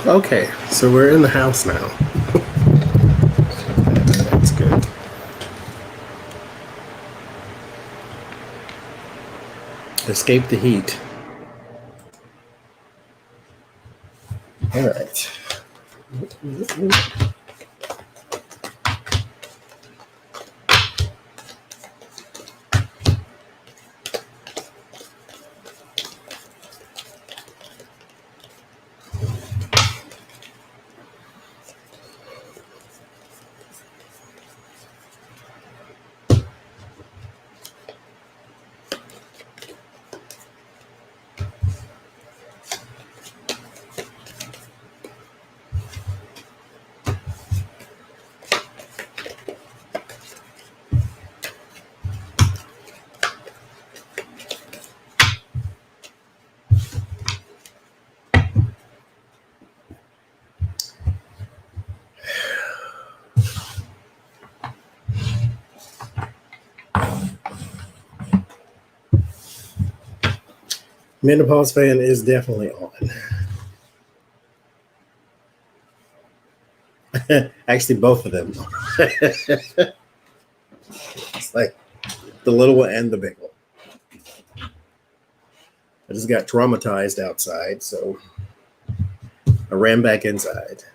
Okay, so we're in the house now. That's good. Escape the heat. All right. Menopause fan is definitely on. Actually, both of them. It's like the little one and the big one. I just got traumatized outside, so I ran back inside.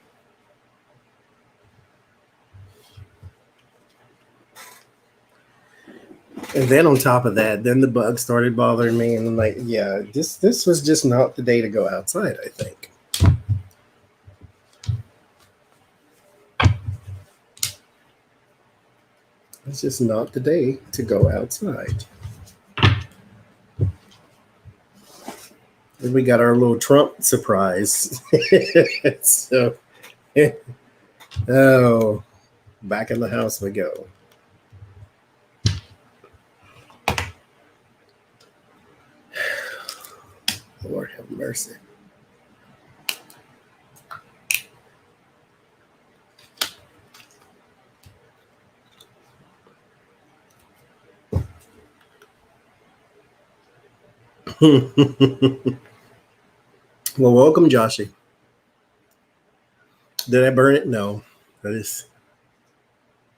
And then on top of that, then the bugs started bothering me, and I'm like, yeah, this was just not the day to go outside, I think. It's just not the day to go outside. And we got our little Trump surprise. So, oh, back in the house we go. Lord have mercy. Well, welcome, Joshy. Did I burn it? No. I just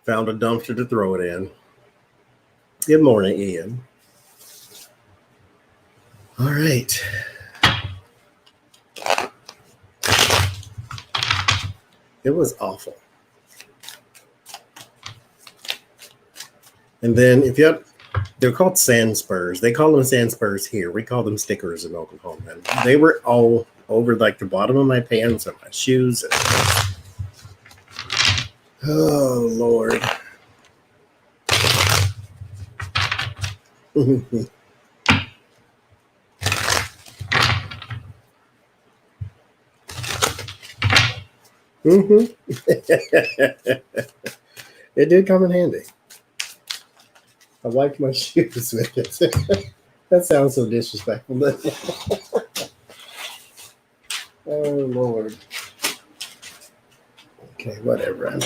found a dumpster to throw it in. Good morning, Ian. All right. It was awful. And then if you have, they're called sand spurs. They call them sand spurs here. We call them stickers in Oklahoma. And they were all over like the bottom of my pants and my shoes. Oh, Lord. It did come in handy. I wiped my shoes with it. That sounds so disrespectful, doesn't it? Oh, Lord. Okay, whatever.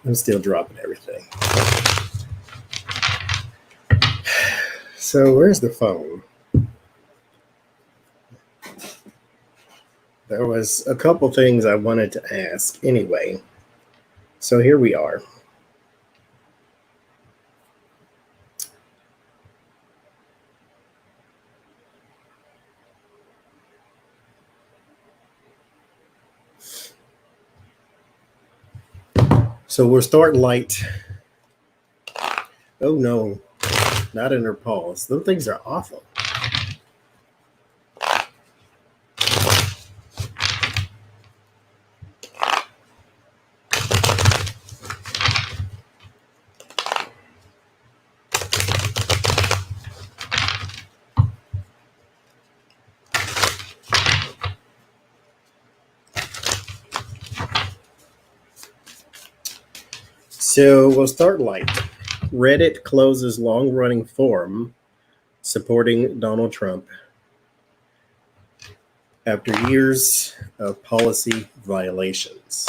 I'm still dropping everything. So where's the phone? There was a couple things I wanted to ask anyway. So here we are. So we're starting light. Oh no, not in her paws. Those things are awful. So we'll start light. Reddit closes long-running forum supporting Donald Trump after years of policy violations.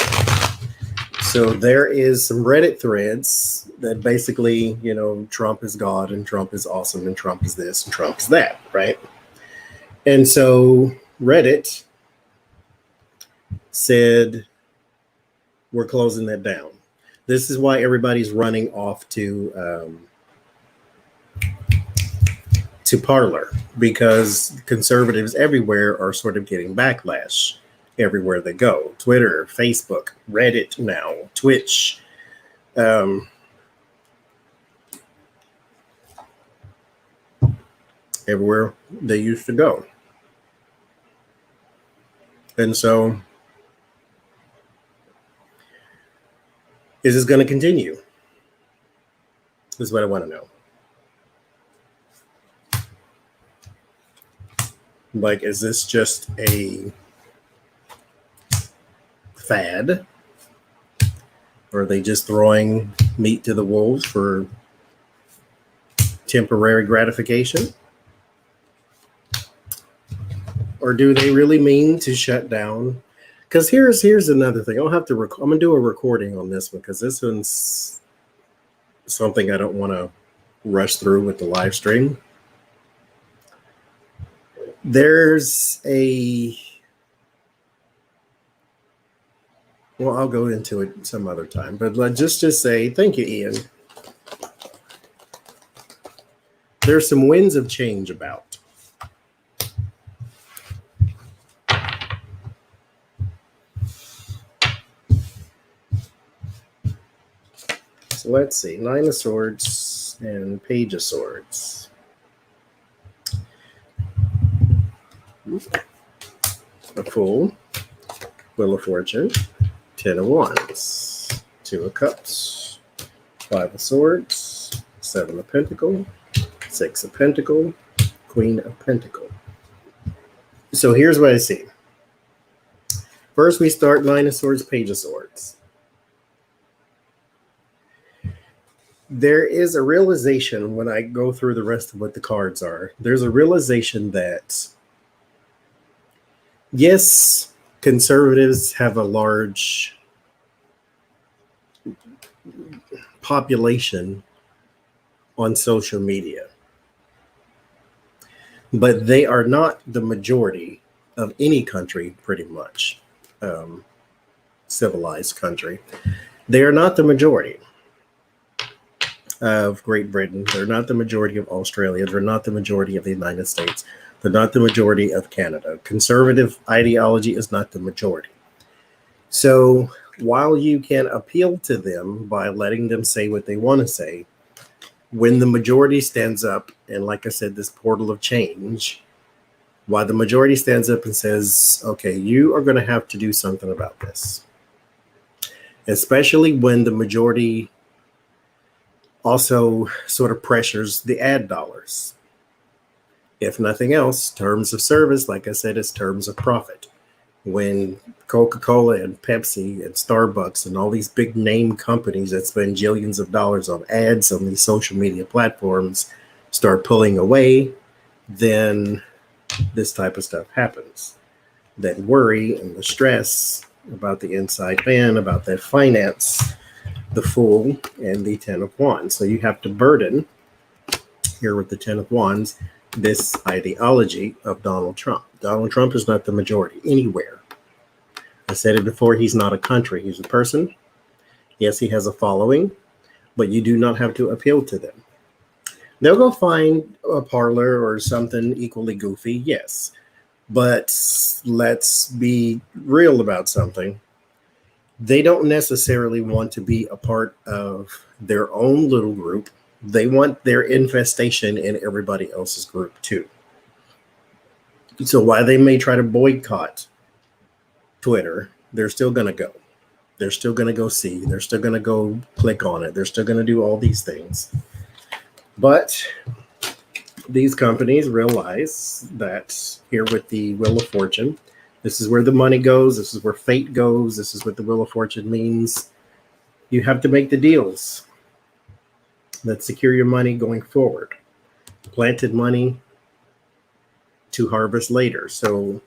So there is some Reddit threads that basically, you know, Trump is God and Trump is awesome and Trump is this and Trump is that, right? And so Reddit said, we're closing that down. This is why everybody's running off to Parler, because conservatives everywhere are sort of getting backlash everywhere they go. Twitter, Facebook, Reddit now, Twitch. Everywhere they used to go. And so, is this going to continue? This is what I want to know. Like, is this just a fad? Or are they just throwing meat to the wolves for temporary gratification? Or do they really mean to shut down? Because here's another thing. I'm gonna do a recording on this one, because this one's something I don't want to rush through with the live stream. There's well, I'll go into it some other time, but let's just say, thank you, Ian. There's some winds of change about. So let's see, Nine of Swords and Page of Swords. A Fool, Wheel of Fortune, Ten of Wands, Two of Cups, Five of Swords, Seven of Pentacles, Six of Pentacles, Queen of Pentacles. So here's what I see. First, we start Nine of Swords, Page of Swords. There is a realization when I go through the rest of what the cards are. There's a realization that, yes, conservatives have a large population on social media, but they are not the majority of any country, pretty much, civilized country. They are not the majority of Great Britain. They're not the majority of Australia. They're not the majority of the United States. They're not the majority of Canada. Conservative ideology is not the majority. So while you can appeal to them by letting them say what they want to say, when the majority stands up, and like I said, this portal of change, while the majority stands up and says, okay, you are going to have to do something about this, especially when the majority also sort of pressures the ad dollars. If nothing else, terms of service, like I said, is terms of profit. When Coca-Cola and Pepsi and Starbucks and all these big name companies that spend jillions of dollars on ads on these social media platforms start pulling away, then this type of stuff happens. That worry and the stress about the inside man, about that finance, the Fool and the Ten of Wands. So you have to burden, here with the Ten of Wands, this ideology of Donald Trump. Donald Trump is not the majority anywhere. I said it before, he's not a country, he's a person. Yes, he has a following, but you do not have to appeal to them. They'll go find a parlor or something equally goofy, yes. But let's be real about something. They don't necessarily want to be a part of their own little group. They want their infestation in everybody else's group too. So while they may try to boycott Twitter, they're still going to go. They're still going to go see. They're still going to go click on it. They're still going to do all these things. But these companies realize that here with the Wheel of Fortune, this is where the money goes. This is where fate goes. This is what the Wheel of Fortune means. You have to make the deals that secure your money going forward. Planted money to harvest later. So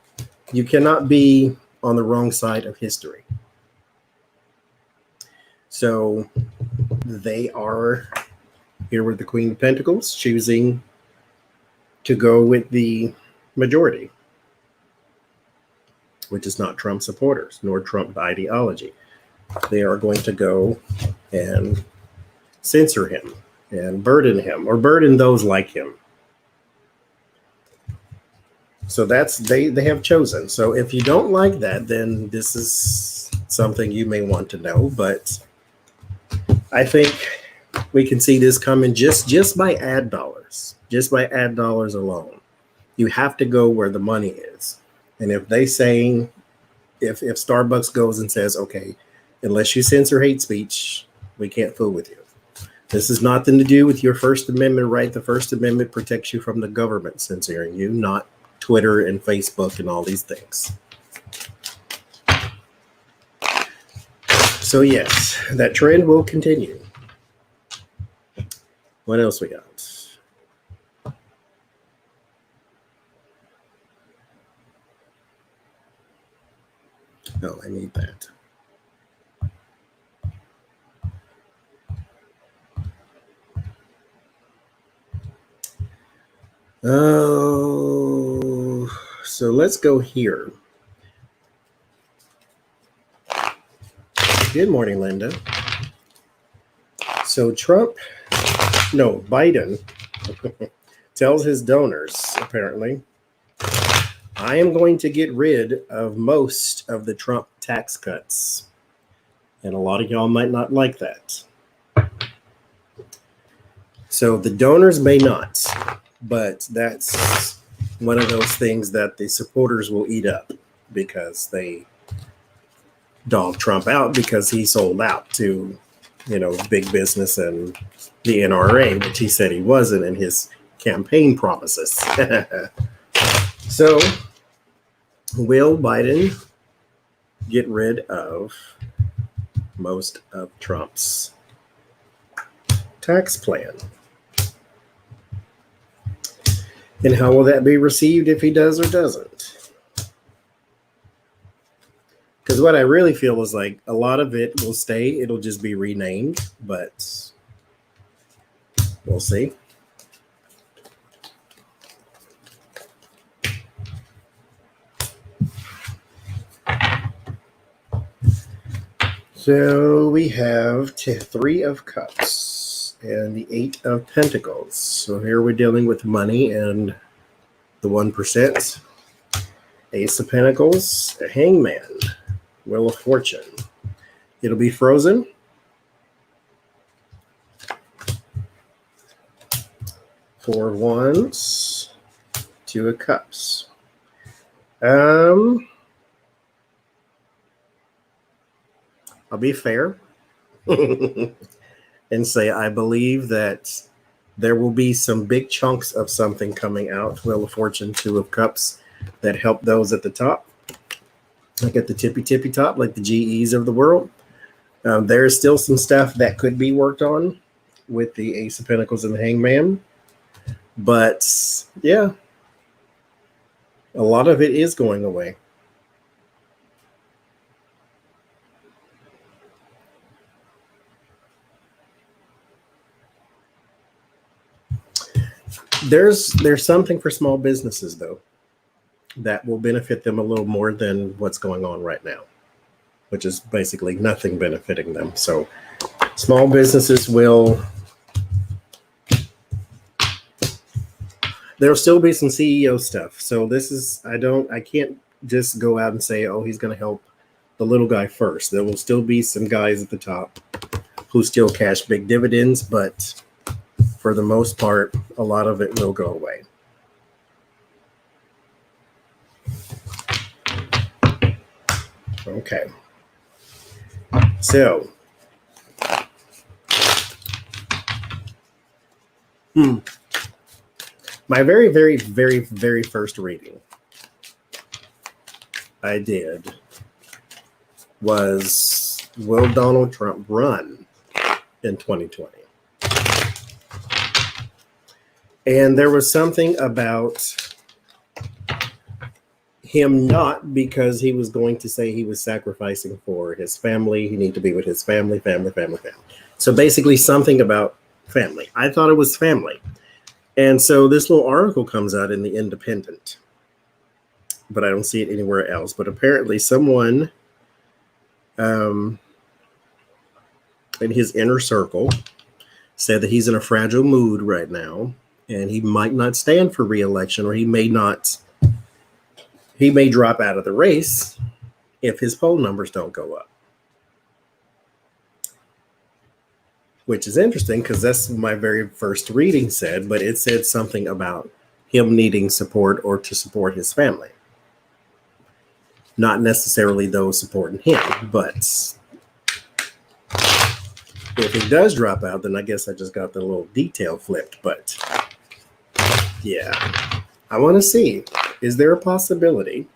you cannot be on the wrong side of history. So they are here with the Queen of Pentacles, choosing to go with the majority. which is not Trump supporters nor Trump ideology. They are going to go and censor him and burden him or burden those like him. So that's they have chosen. So if you don't like that, then this is something you may want to know. But I think we can see this coming just by ad dollars, alone. You have to go where the money is. And if they say, if Starbucks goes and says, okay, unless you censor hate speech, we can't fool with you. This has nothing to do with your First Amendment right. The First Amendment protects you from the government censoring you, not Twitter and Facebook and all these things. So yes, that trend will continue. What else we got? Oh, I need that. Oh, so let's go here. Good morning, Linda. So Biden tells his donors, apparently, I am going to get rid of most of the Trump tax cuts. And a lot of y'all might not like that. So the donors may not, but that's one of those things that the supporters will eat up because they dog Trump out because he sold out to, big business and the NRA, which he said he wasn't in his campaign promises. So will Biden get rid of most of Trump's tax plan? And how will that be received if he does or doesn't? Because what I really feel is like a lot of it will stay. It'll just be renamed, but we'll see. So we have Three of Cups and the Eight of Pentacles. So here we're dealing with money and the 1%. Ace of Pentacles, a Hangman, Wheel of Fortune. It'll be frozen. Four of Wands, Two of Cups. I'll be fair and say I believe that there will be some big chunks of something coming out. Wheel of Fortune, Two of Cups, that help those at the top, like at the tippy top, like the GEs of the world. There is still some stuff that could be worked on with the Ace of Pentacles and the Hangman. But yeah, a lot of it is going away. There's something for small businesses, though, that will benefit them a little more than what's going on right now, which is basically nothing benefiting them. So small businesses there'll still be some CEO stuff. So this is, I can't just go out and say, oh, he's going to help the little guy first. There will still be some guys at the top who still cash big dividends, but for the most part, a lot of it will go away. Okay. So, my very, very, very, very first reading I did was, will Donald Trump run in 2020? And there was something about him not, because he was going to say he was sacrificing for his family. He needed to be with his family. So basically something about family. I thought it was family. And so this little article comes out in the Independent. but I don't see it anywhere else. But apparently someone in his inner circle said that he's in a fragile mood right now, and he might not stand for re-election, or he may drop out of the race if his poll numbers don't go up. Which is interesting because that's my very first reading said, but it said something about him needing support or to support his family. Not necessarily those supporting him, but if he does drop out, then I guess I just got the little detail flipped. But yeah, I want to see, is there a possibility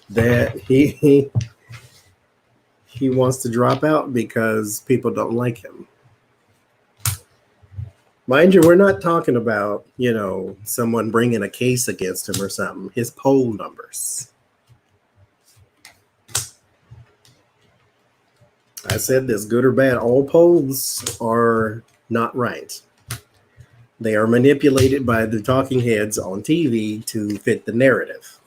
that he wants to drop out because people don't like him? Mind you, we're not talking about, someone bringing a case against him or something. His poll numbers. I said this, good or bad, all polls are not right. They are manipulated by the talking heads on TV to fit the narrative.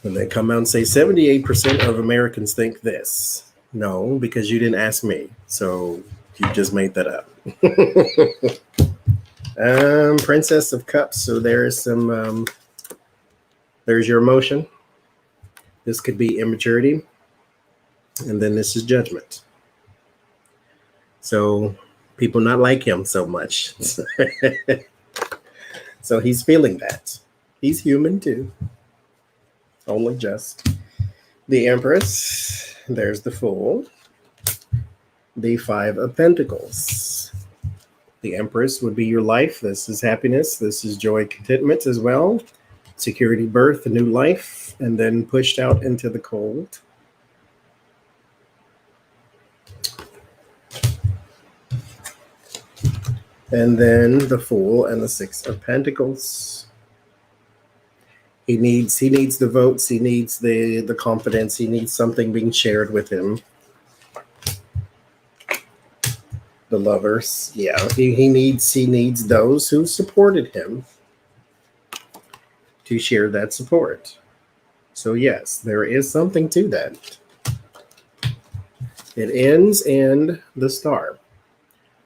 And they come out and say 78% of Americans think this. No, because you didn't ask me. So you just made that up. Princess of Cups. So there's some, there's your emotion. This could be immaturity. And then this is Judgment. So people not like him so much. So he's feeling that. He's human too. Only just. The Empress. There's the Fool. The Five of Pentacles. The Empress would be your life. This is happiness. This is joy, contentment as well. Security, birth, a new life, and then pushed out into the cold. And then the Fool and the Six of Pentacles. He needs the votes. He needs the confidence. He needs something being shared with him. The Lovers. Yeah, he needs those who supported him to share that support. So yes, there is something to that. It ends in the Star.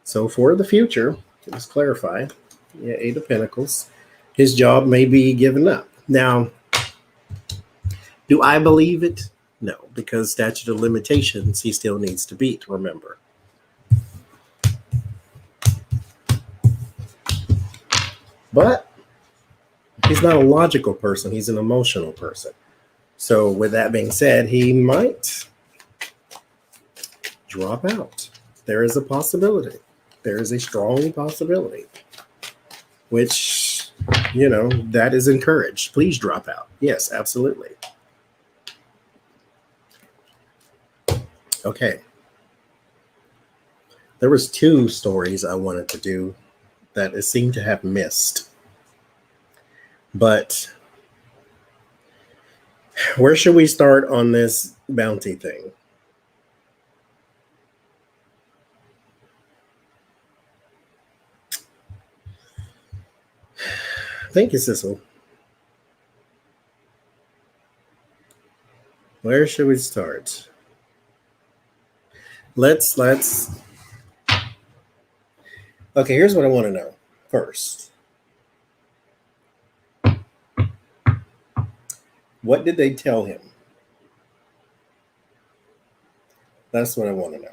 So for the future, let's clarify. Yeah, Eight of Pentacles. His job may be given up. Now, do I believe it? No, because statute of limitations he still needs to beat, remember. But he's not a logical person. He's an emotional person. So with that being said, he might drop out. There is a possibility. There is a strong possibility, which, that is encouraged. Please drop out. Yes, absolutely. Okay. There was two stories I wanted to do that it seemed to have missed. But where should we start on this bounty thing? Thank you, Cecil. Where should we start? Let's. Okay, here's what I want to know first. What did they tell him? That's what I want to know.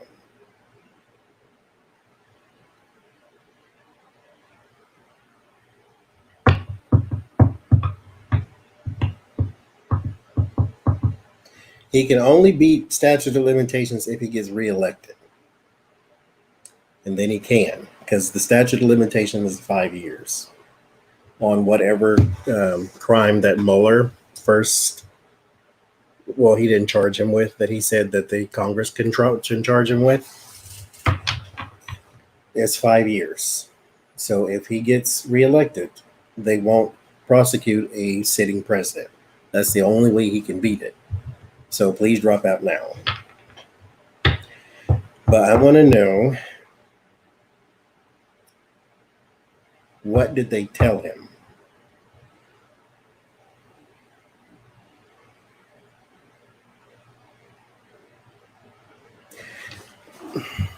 He can only beat statute of limitations if he gets reelected. And then he can, because the statute of limitations is 5 years on whatever crime that Mueller first, well, he didn't charge him with, that he said that the Congress can charge him with. It's 5 years. So if he gets reelected, they won't prosecute a sitting president. That's the only way he can beat it. So please drop out now. But I want to know, what did they tell him?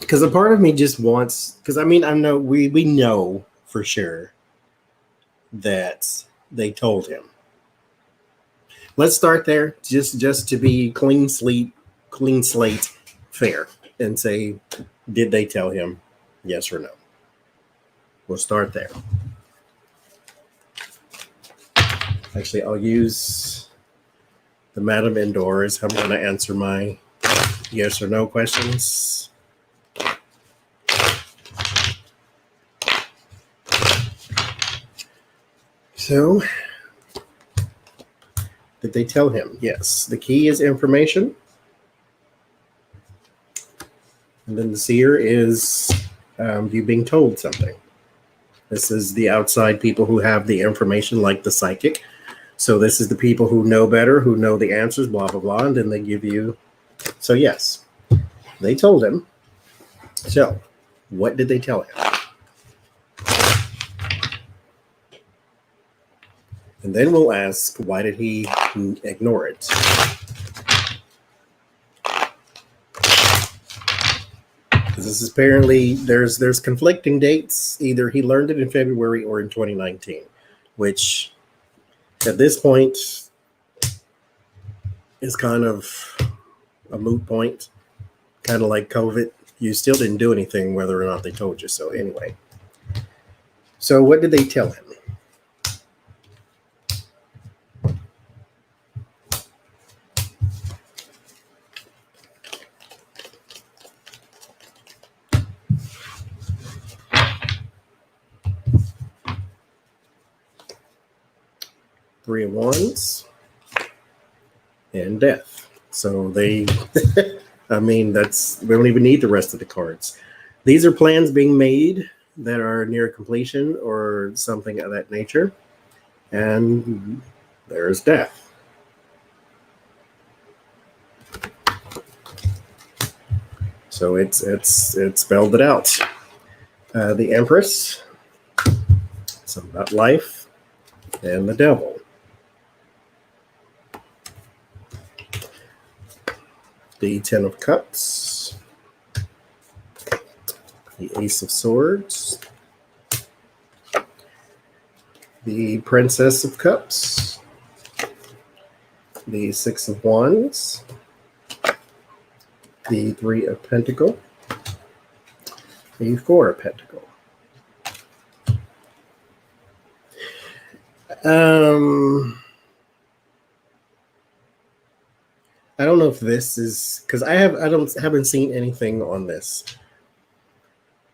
Because a part of me just wants, because I mean, I know we know for sure that they told him. Let's start there, just to be clean slate, fair, and say, did they tell him? Yes or no? We'll start there. Actually, I'll use the Madam Indoors. I'm going to answer my yes or no questions. So, did they tell him? Yes. The key is information. And then the seer is you being told something. This is the outside people who have the information, like the psychic. So this is the people who know better, who know the answers, blah, blah, blah. And then they give you. So yes, they told him. So what did they tell him? And then we'll ask, why did he ignore it? Because this is apparently, there's conflicting dates. Either he learned it in February or in 2019, which at this point is kind of a moot point, kind of like COVID. You still didn't do anything whether or not they told you. So anyway, so what did they tell him? Three of Wands and Death. So they, I mean, we don't even need the rest of the cards. These are plans being made that are near completion or something of that nature. And there's Death. So it's spelled it out. The Empress, it's about life, and the Devil. The Ten of Cups, the Ace of Swords, the Princess of Cups, the Six of Wands, the Three of Pentacles, the Four of Pentacles. I don't know if this is, because I haven't seen anything on this,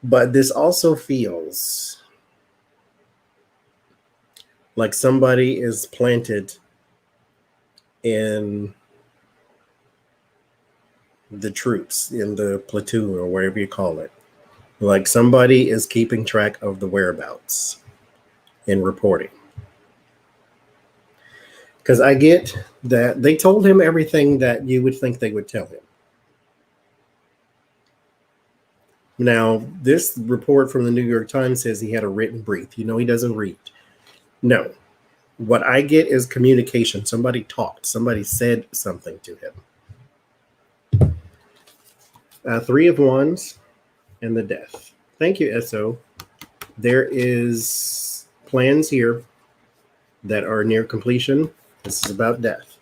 but this also feels like somebody is planted in the troops, in the platoon, or whatever you call it. Like somebody is keeping track of the whereabouts and reporting. Because I get that they told him everything that you would think they would tell him. Now, this report from the New York Times says he had a written brief. You know, he doesn't read. No. What I get is communication. Somebody talked. Somebody said something to him. Three of Wands and the Death. Thank you, SO. There is plans here that are near completion. This is about death.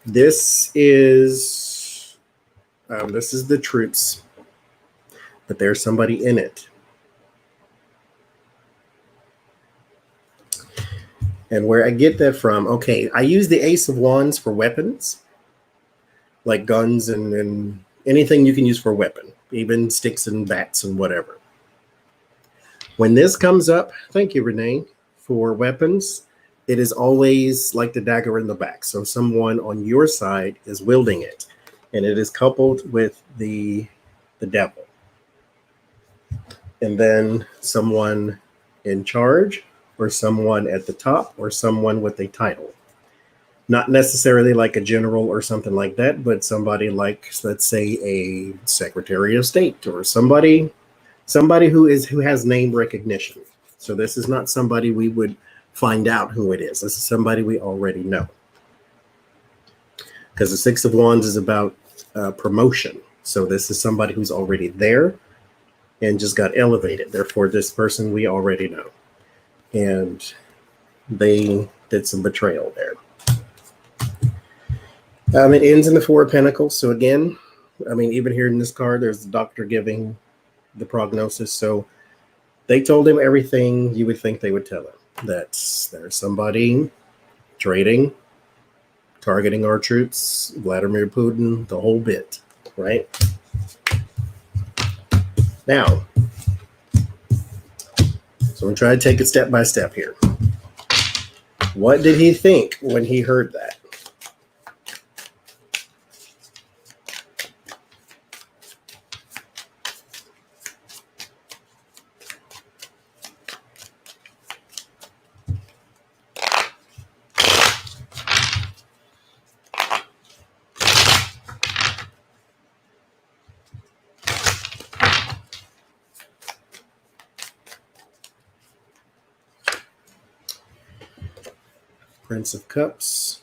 This is the troops, but there's somebody in it. And where I get that from, okay, I use the Ace of Wands for weapons, like guns and anything you can use for a weapon, even sticks and bats and whatever. When this comes up, thank you, Renee, for weapons, it is always like the dagger in the back. So someone on your side is wielding it, and it is coupled with the devil. And then someone in charge, or someone at the top, or someone with a title. Not necessarily like a general or something like that, but somebody like, let's say, a Secretary of State or somebody who has name recognition. So this is not somebody we would find out who it is. This is somebody we already know. Because the Six of Wands is about promotion. So this is somebody who's already there and just got elevated. Therefore, this person we already know. And they did some betrayal there. It ends in the Four of Pentacles. So again, even here in this card, there's the doctor giving the prognosis. So they told him everything you would think they would tell him. That there's somebody trading, targeting our troops, Vladimir Putin, the whole bit, right? Now, so I'm trying to take it step by step here. What did he think when he heard that? Prince of Cups.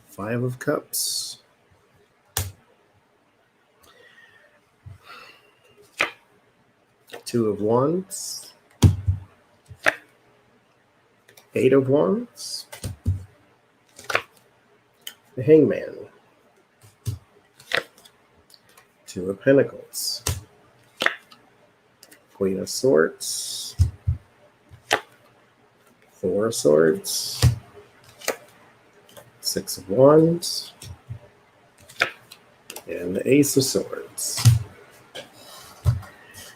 Five of Cups. Two of Wands. Eight of Wands. The Hangman. Two of Pentacles. Queen of Swords, Four of Swords, Six of Wands, and the Ace of Swords.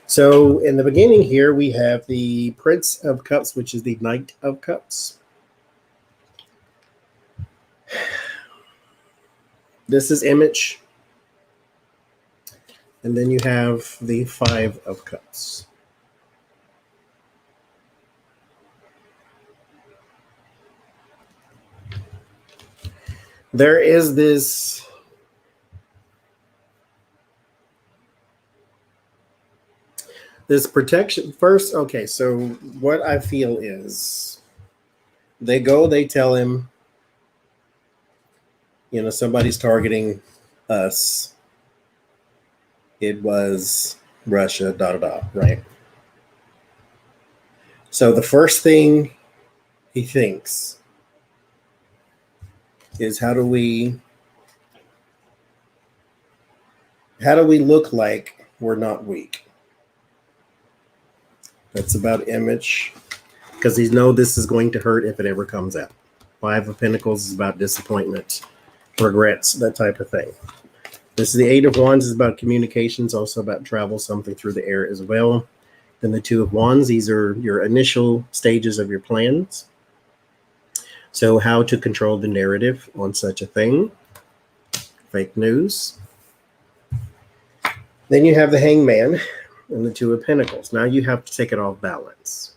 So in the beginning here, we have the Prince of Cups, which is the Knight of Cups. This is image. And then you have the Five of Cups. There is this protection. First, okay, so what I feel is they tell him, somebody's targeting us. It was Russia, right? So the first thing he thinks is how do we look like we're not weak? That's about image, because he knows this is going to hurt if it ever comes out. Five of Pentacles is about disappointment, regrets, that type of thing. This is the Eight of Wands, is about communications, also about travel, something through the air as well. Then the Two of Wands, these are your initial stages of your plans. So how to control the narrative on such a thing. Fake news. Then you have the Hangman and the Two of Pentacles. Now you have to take it off balance.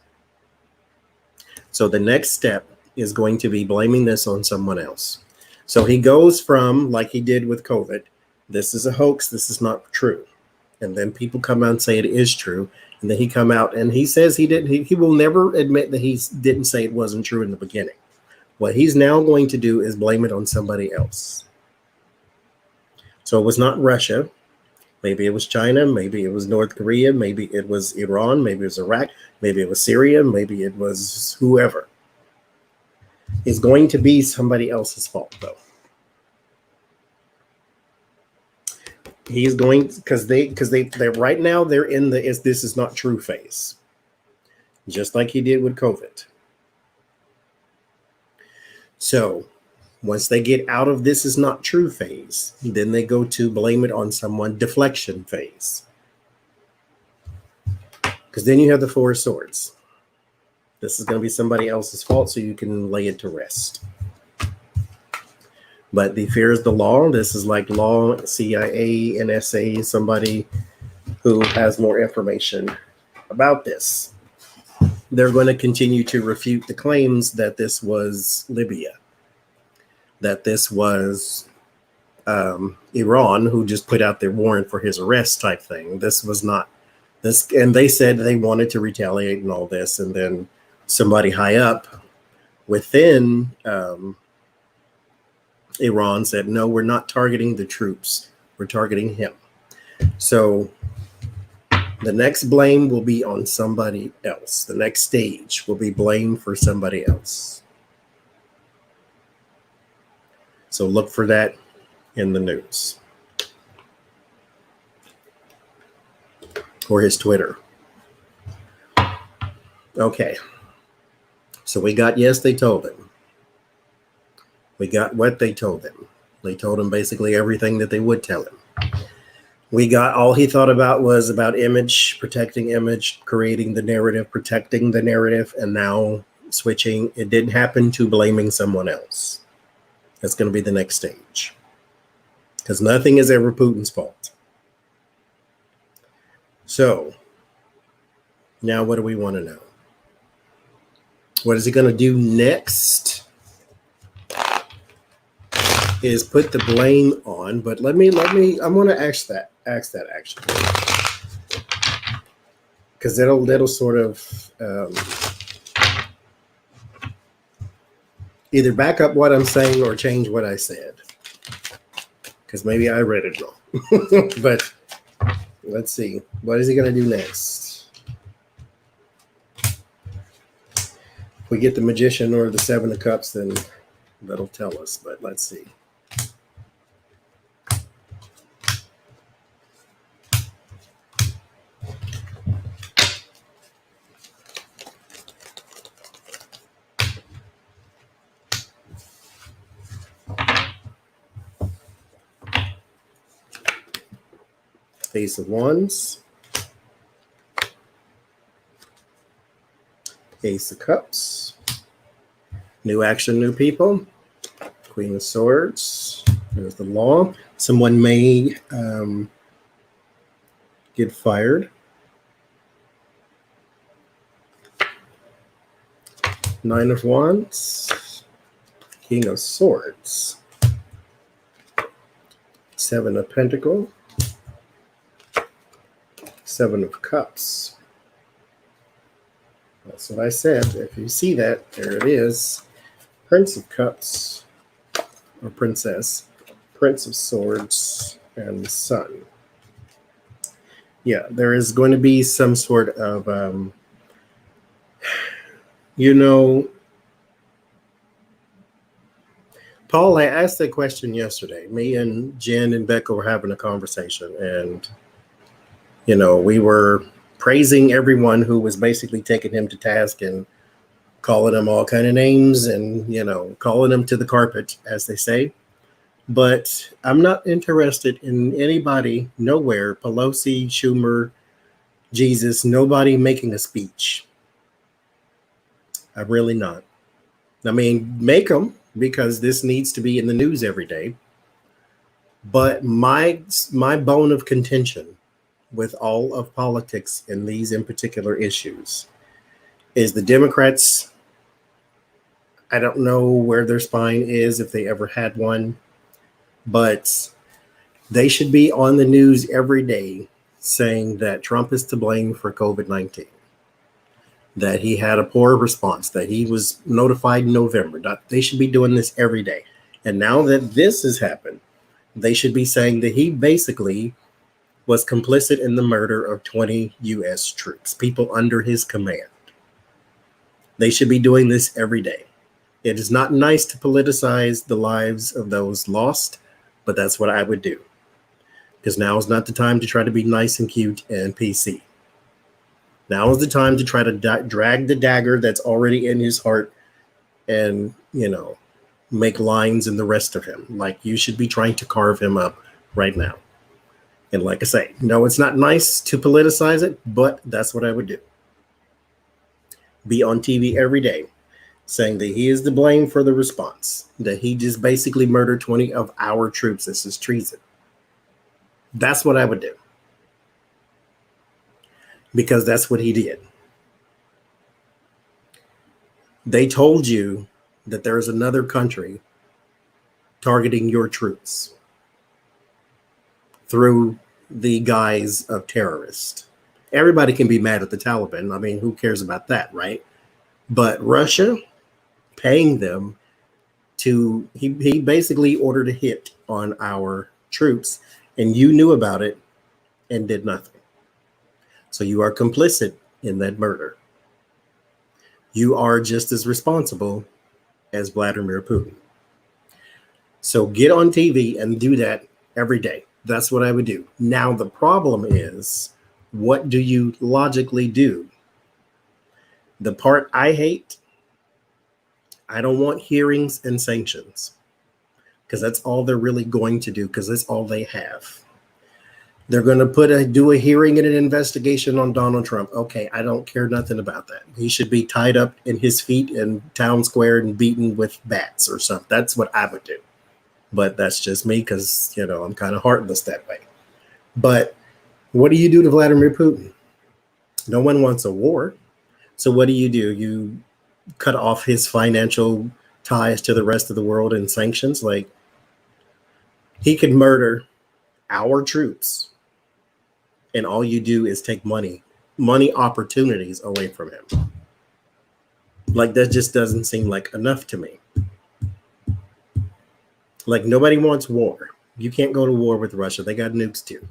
So the next step is going to be blaming this on someone else. So he goes from, like he did with COVID, this is a hoax, this is not true. And then people come out and say it is true. And then he come out and he says he will never admit that he didn't say it wasn't true in the beginning. What he's now going to do is blame it on somebody else. So it was not Russia. Maybe it was China. Maybe it was North Korea. Maybe it was Iran. Maybe it was Iraq. Maybe it was Syria. Maybe it was whoever. It's going to be somebody else's fault, though. He's going, because they right now they're in the this is not true phase, just like he did with COVID. So once they get out of this is not true phase, then they go to blame it on someone, deflection phase. Because then you have the Four of Swords. This is going to be somebody else's fault, so you can lay it to rest. But the fear is the law. This is like law, CIA, NSA, somebody who has more information about this. they're going to continue to refute the claims that this was Libya, that this was Iran, who just put out their warrant for his arrest type thing. This was not this. And they said they wanted to retaliate and all this. And then somebody high up within Iran said, no, we're not targeting the troops. We're targeting him. So the next blame will be on somebody else. The next stage will be blamed for somebody else. So look for that in the news or his Twitter. Okay. So we got, yes, they told him. We got what they told him. They told him basically everything that they would tell him. We got all he thought about was about image, protecting image, creating the narrative, protecting the narrative, and now switching. It didn't happen to blaming someone else. That's going to be the next stage. Because nothing is ever Putin's fault. So, now what do we want to know? What is he going to do next? Is put the blame on, but let me, I'm going to ask that actually. Because that'll sort of either back up what I'm saying or change what I said. Because maybe I read it wrong. But let's see. What is he going to do next? If we get the Magician or the Seven of Cups, then that'll tell us. But let's see. Ace of Wands, Ace of Cups, new action, new people, Queen of Swords, there's the Law. Someone may get fired. Nine of Wands, King of Swords, Seven of Pentacles, Seven of Cups. That's what I said. If you see that, there it is. Prince of Cups, or Princess, Prince of Swords, and the Sun. Yeah, there is going to be some sort of, Paul, I asked that question yesterday. Me and Jen and Becca were having a conversation, and we were praising everyone who was basically taking him to task and calling him all kind of names and, calling him to the carpet, as they say. But I'm not interested in anybody, nowhere, Pelosi, Schumer, Jesus, nobody making a speech. I'm really not. I mean, make them, because this needs to be in the news every day. But my bone of contention with all of politics in these in particular issues is the Democrats. I don't know where their spine is, if they ever had one, but they should be on the news every day saying that Trump is to blame for COVID-19, that he had a poor response, that he was notified in November. They should be doing this every day. And now that this has happened, they should be saying that he basically was complicit in the murder of 20 U.S. troops, people under his command. They should be doing this every day. It is not nice to politicize the lives of those lost, but that's what I would do. Because now is not the time to try to be nice and cute and PC. Now is the time to try to drag the dagger that's already in his heart and, make lines in the rest of him. Like, you should be trying to carve him up right now. And like I say, no, it's not nice to politicize it, but that's what I would do. Be on TV every day saying that he is to blame for the response, that he just basically murdered 20 of our troops. This is treason. That's what I would do. Because that's what he did. They told you that there is another country targeting your troops through the guise of terrorist. Everybody can be mad at the Taliban. I mean, who cares about that, right? But Russia paying them to, he basically ordered a hit on our troops, and you knew about it and did nothing. So you are complicit in that murder. You are just as responsible as Vladimir Putin. So get on TV and do that every day. That's what I would do. Now, the problem is, what do you logically do? The part I hate, I don't want hearings and sanctions, because that's all they're really going to do, because that's all they have. They're going to do a hearing and an investigation on Donald Trump. Okay, I don't care nothing about that. He should be tied up in his feet in town square and beaten with bats or something. That's what I would do. But that's just me, because, I'm kind of heartless that way. But what do you do to Vladimir Putin? No one wants a war. So what do? You cut off his financial ties to the rest of the world and sanctions. Like, he could murder our troops, and all you do is take money opportunities away from him. Like, that just doesn't seem like enough to me. Like, nobody wants war. You can't go to war with Russia. They got nukes too.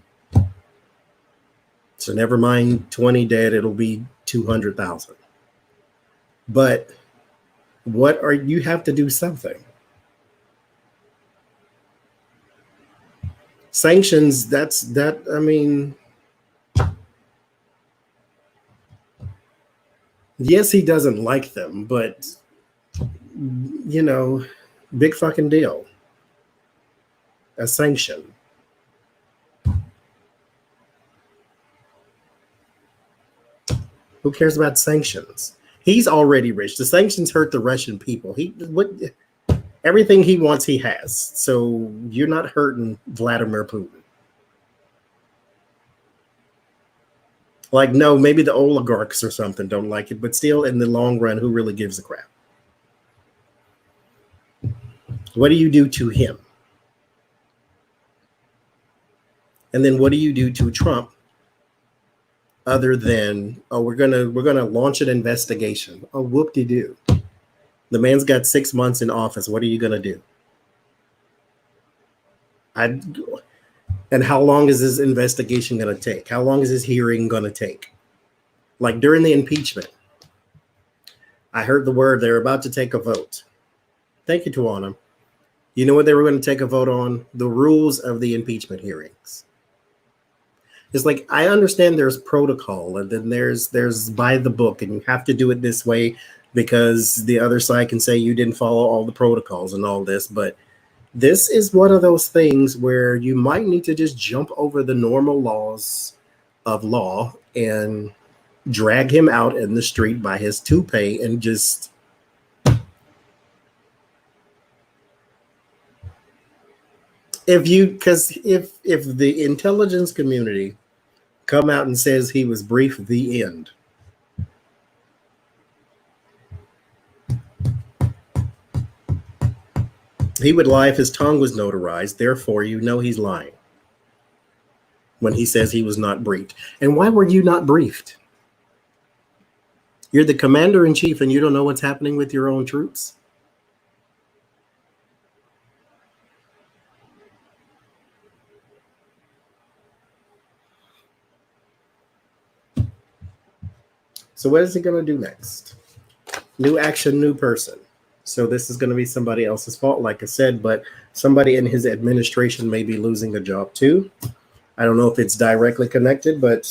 So never mind 20 dead, it'll be 200,000. But you have to do something. Sanctions, yes, he doesn't like them, but, big fucking deal. A sanction. Who cares about sanctions? He's already rich. The sanctions hurt the Russian people. Everything he wants, he has. So you're not hurting Vladimir Putin. Like, no, maybe the oligarchs or something don't like it, but still, in the long run, who really gives a crap? What do you do to him? And then what do you do to Trump? Other than, we're gonna launch an investigation. Oh, whoop-de-doo. The man's got 6 months in office. What are you gonna do? And how long is this investigation gonna take? How long is this hearing gonna take? Like, during the impeachment, I heard the word they're about to take a vote. Thank you, Tawana. You know what they were going to take a vote on? The rules of the impeachment hearings. It's like, I understand there's protocol, and then there's by the book, and you have to do it this way because the other side can say you didn't follow all the protocols and all this. But this is one of those things where you might need to just jump over the normal laws of law and drag him out in the street by his toupee and just... If the intelligence community come out and says he was briefed, the end. He would lie if his tongue was notarized. Therefore, he's lying when he says he was not briefed. And why were you not briefed? You're the commander in chief and you don't know what's happening with your own troops? So what is he going to do next? New action, new person. So this is going to be somebody else's fault, like I said, but somebody in his administration may be losing a job too. I don't know if it's directly connected, but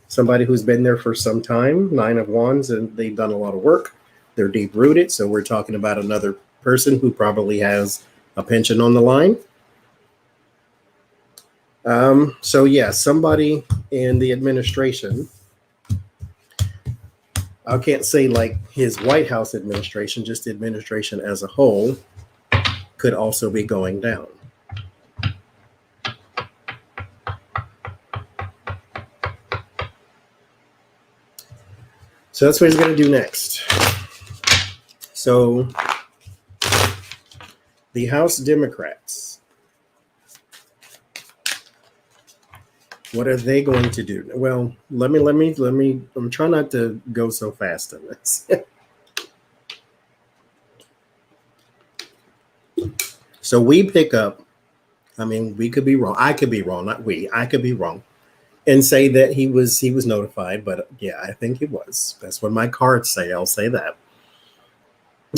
somebody who's been there for some time, 9 of Wands, and they've done a lot of work. They're deep-rooted, so we're talking about another person who probably has a pension on the line. So yeah, somebody in the administration, I can't say like his White House administration, just the administration as a whole, could also be going down. So that's what he's going to do next. So the House Democrats, what are they going to do? Well, let me, I'm trying not to go so fast in this. So we pick up, I mean, we could be wrong. I could be wrong, not we. I could be wrong and say that he was notified, but yeah, I think he was. That's what my cards say. I'll say that.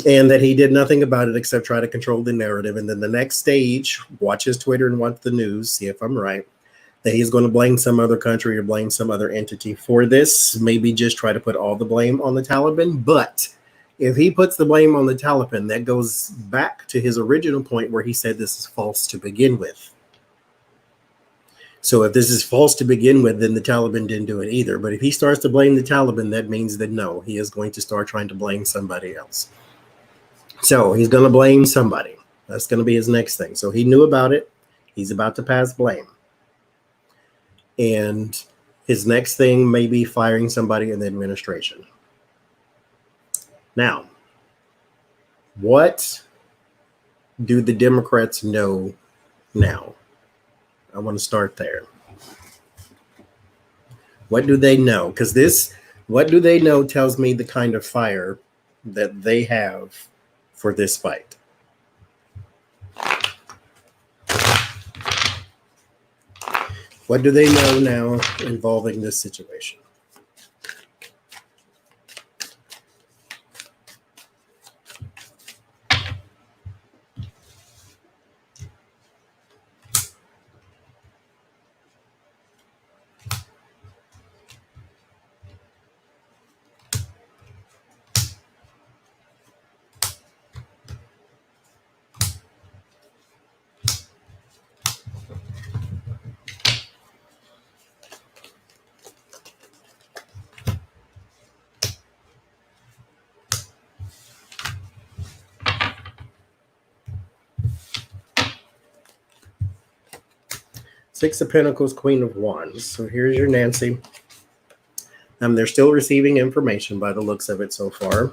And that he did nothing about it except try to control the narrative. And then the next stage, watch his Twitter and watch the news, see if I'm right, that he's going to blame some other country or blame some other entity for this. Maybe just try to put all the blame on the Taliban. But if he puts the blame on the Taliban, that goes back to his original point where he said this is false to begin with. So if this is false to begin with, then the Taliban didn't do it either. But if he starts to blame the Taliban, that means that no, he is going to start trying to blame somebody else. So he's going to blame somebody. That's going to be his next thing. So he knew about it. He's about to pass blame. And his next thing may be firing somebody in the administration. Now, what do the Democrats know now? I want to start there. What do they know? Because what do they know tells me the kind of fire that they have for this fight. What do they know now involving this situation? Six of Pentacles, Queen of Wands. So here's your Nancy. They're still receiving information by the looks of it so far.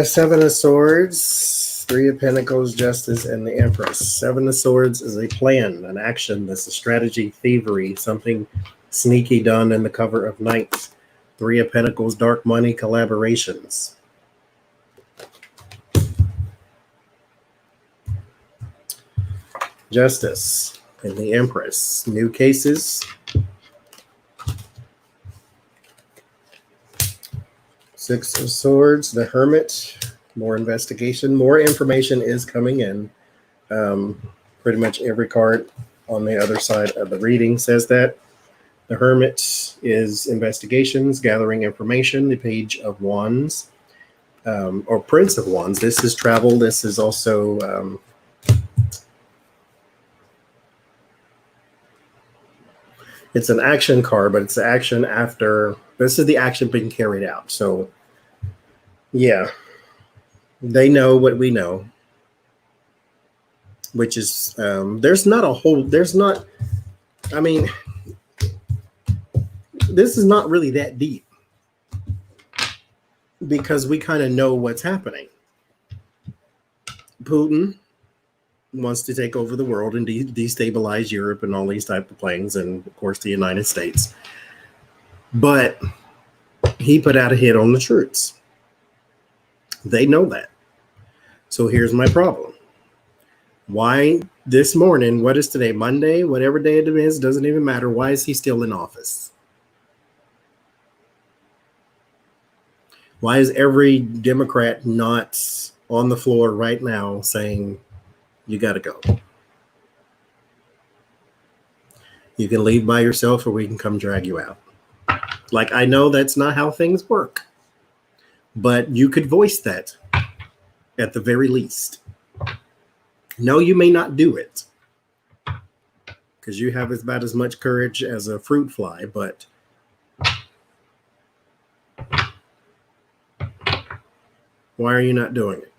Seven of Swords, Three of Pentacles, Justice, and the Empress. Seven of Swords is a plan, an action. That's a strategy, thievery, something sneaky done in the cover of night. Three of Pentacles, dark money, collaborations. Justice and the Empress. New cases. Six of Swords, the Hermit. More investigation. More information is coming in. Pretty much every card on the other side of the reading says that. The Hermit is investigations, gathering information. The Page of Wands, or Prince of Wands. This is travel. This is also... it's an action card, but it's action after. This is the action being carried out. So, yeah, they know what we know, which is there's not, I mean, this is not really that deep because we kind of know what's happening. Putin wants to take over the world and destabilize Europe and all these type of things, and of course the United States. But he put out a hit on the troops. They know that. So here's my problem. Why this morning, what is today, Monday, whatever day it is, doesn't even matter. Why is he still in office? Why is every Democrat not on the floor right now saying, you got to go? You can leave by yourself or we can come drag you out. Like, I know that's not how things work, but you could voice that at the very least. No, you may not do it because you have about as much courage as a fruit fly, but why are you not doing it?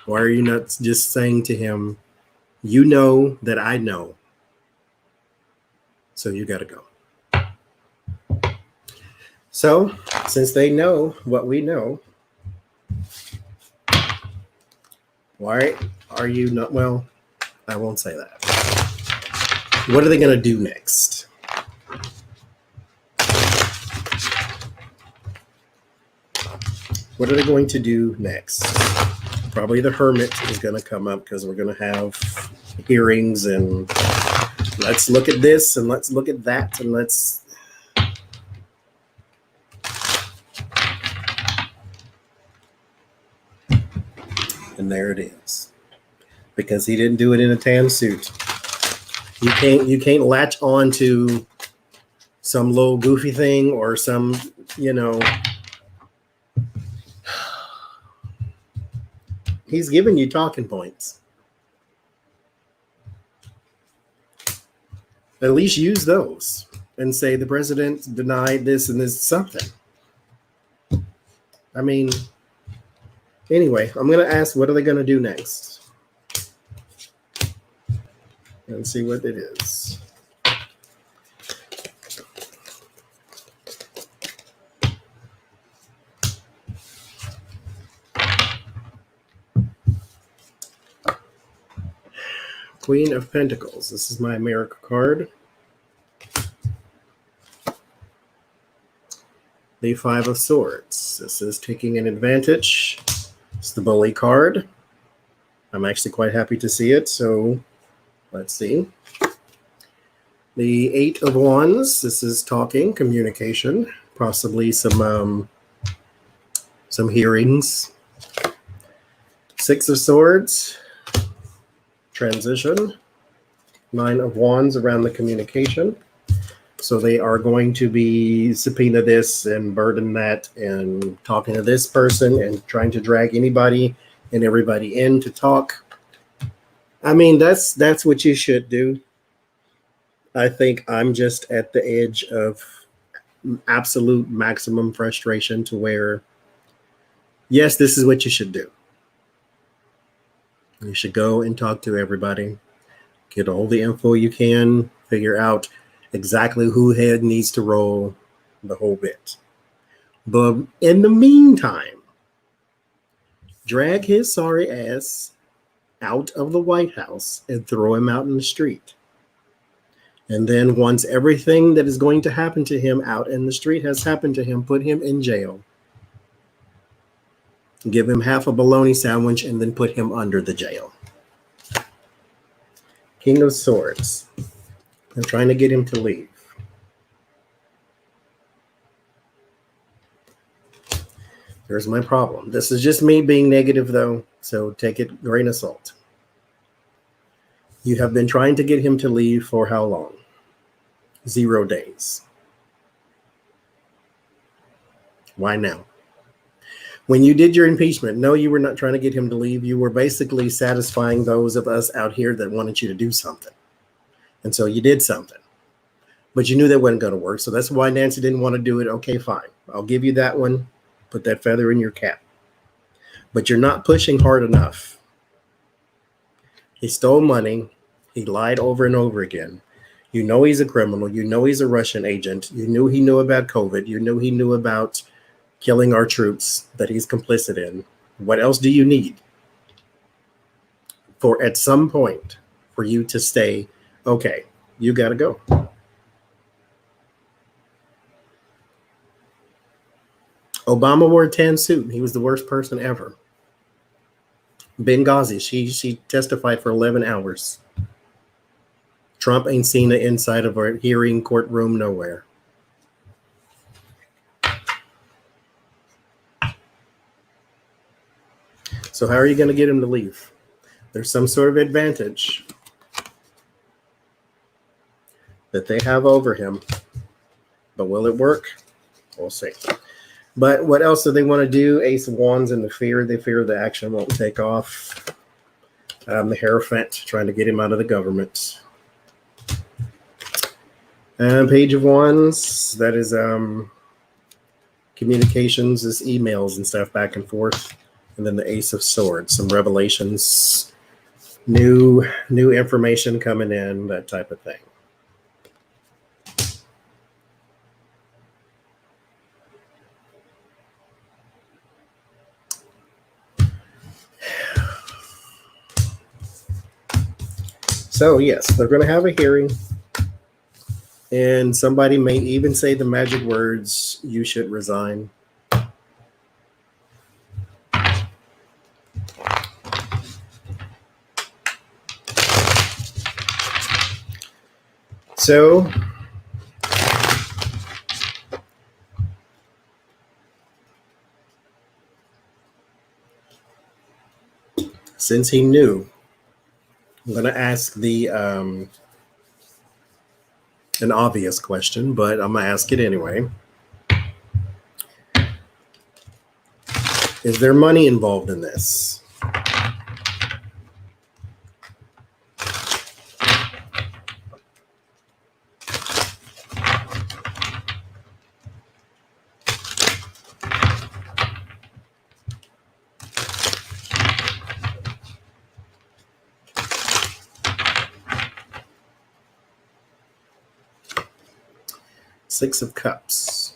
Why are you not just saying to him, you know that I know, so you got to go? So, since they know what we know, why are you not? Well, I won't say that. What are they going to do next? What are they going to do next? Probably the Hermit is going to come up because we're going to have hearings and let's look at this and let's look at that and let's. And there it is. Because he didn't do it in a tan suit. You can't latch on to some little goofy thing or some, he's giving you talking points. At least use those and say the president denied this and this something. I mean, anyway, I'm going to ask, what are they going to do next? And see what it is. Queen of Pentacles. This is my America card. The Five of Swords. This is taking an advantage. It's the bully card. I'm actually quite happy to see it, so let's see. The Eight of Wands. This is talking, communication, possibly some hearings. Six of Swords. Transition. Nine of Wands around the communication. So they are going to be subpoena this and burden that and talking to this person and trying to drag anybody and everybody in to talk. I mean, that's what you should do. I think I'm just at the edge of absolute maximum frustration to where, yes, this is what you should do. You should go and talk to everybody, get all the info you can, figure out exactly who head needs to roll, the whole bit. But in the meantime, drag his sorry ass out of the White House and throw him out in the street. And then once everything that is going to happen to him out in the street has happened to him, put him in jail. Give him half a bologna sandwich and then put him under the jail. King of Swords. I'm trying to get him to leave. There's my problem. This is just me being negative, though, so take it grain of salt. You have been trying to get him to leave for how long? 0 days. Why now? When you did your impeachment, no, you were not trying to get him to leave. You were basically satisfying those of us out here that wanted you to do something. And so you did something. But you knew that wasn't going to work. So that's why Nancy didn't want to do it. Okay, fine. I'll give you that one. Put that feather in your cap. But you're not pushing hard enough. He stole money. He lied over and over again. You know he's a criminal. You know he's a Russian agent. You knew he knew about COVID. You knew he knew about killing our troops that he's complicit in. What else do you need for at some point for you to stay, okay, you got to go. Obama wore a tan suit. He was the worst person ever. Benghazi, she testified for 11 hours. Trump ain't seen the inside of a hearing courtroom nowhere. So how are you going to get him to leave? There's some sort of advantage that they have over him. But will it work? We'll see. But what else do they want to do? Ace of Wands and the fear. They fear the action won't take off. The Hierophant, trying to get him out of the government. Page of Wands. That is communications, is emails and stuff back and forth. And then the Ace of Swords, some revelations, new information coming in, that type of thing. So yes, they're going to have a hearing. And somebody may even say the magic words, "You should resign." So since he knew, I'm going to ask the an obvious question, but I'm going to ask it anyway. Is there money involved in this? Six of Cups.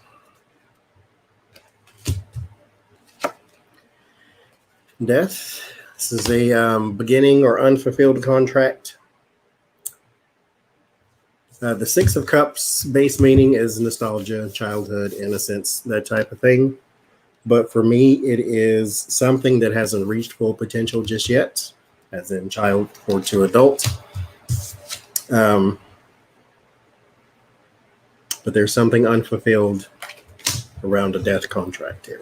Death. This is a beginning or unfulfilled contract. The Six of Cups base meaning is nostalgia, childhood, innocence, that type of thing. But for me, it is something that hasn't reached full potential just yet, as in child or to adult. But there's something unfulfilled around a death contract here.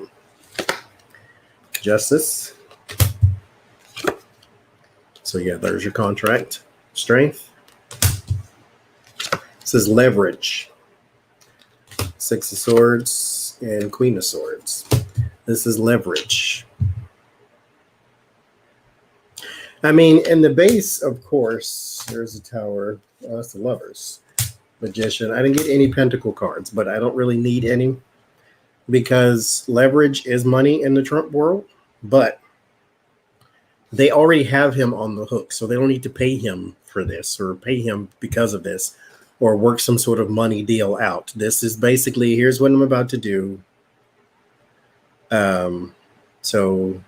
Justice. So yeah, there's your contract. Strength. This is leverage. Six of Swords and Queen of Swords. This is leverage. I mean, in the base, of course, there's a Tower. Oh, that's the Lovers. Magician. I didn't get any Pentacle cards, but I don't really need any because leverage is money in the Trump world, but they already have him on the hook, so they don't need to pay him for this or pay him because of this or work some sort of money deal out. This is basically, here's what I'm about to do. So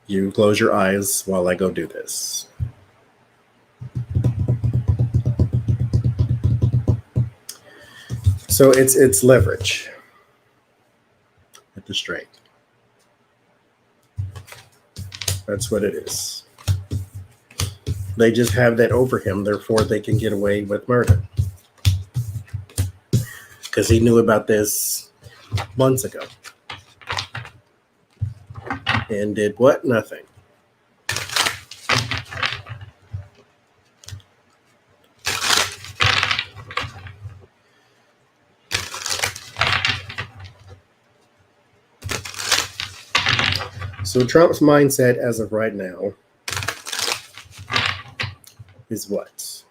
you close your eyes while I go do this. So it's leverage at the strength. That's what it is. They just have that over him, therefore they can get away with murder. Because he knew about this months ago. And did what? Nothing. So Trump's mindset as of right now is what?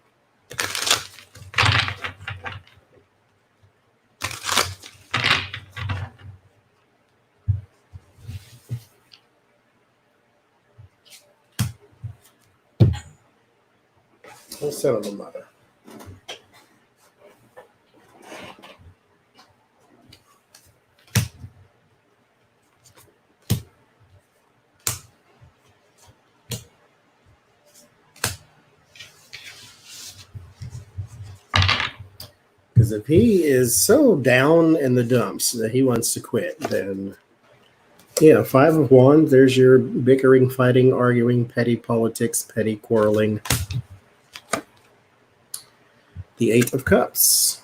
Let's settle the mother. Because if he is so down in the dumps that he wants to quit, then, yeah, Five of Wands, there's your bickering, fighting, arguing, petty politics, petty quarreling. The Eight of Cups.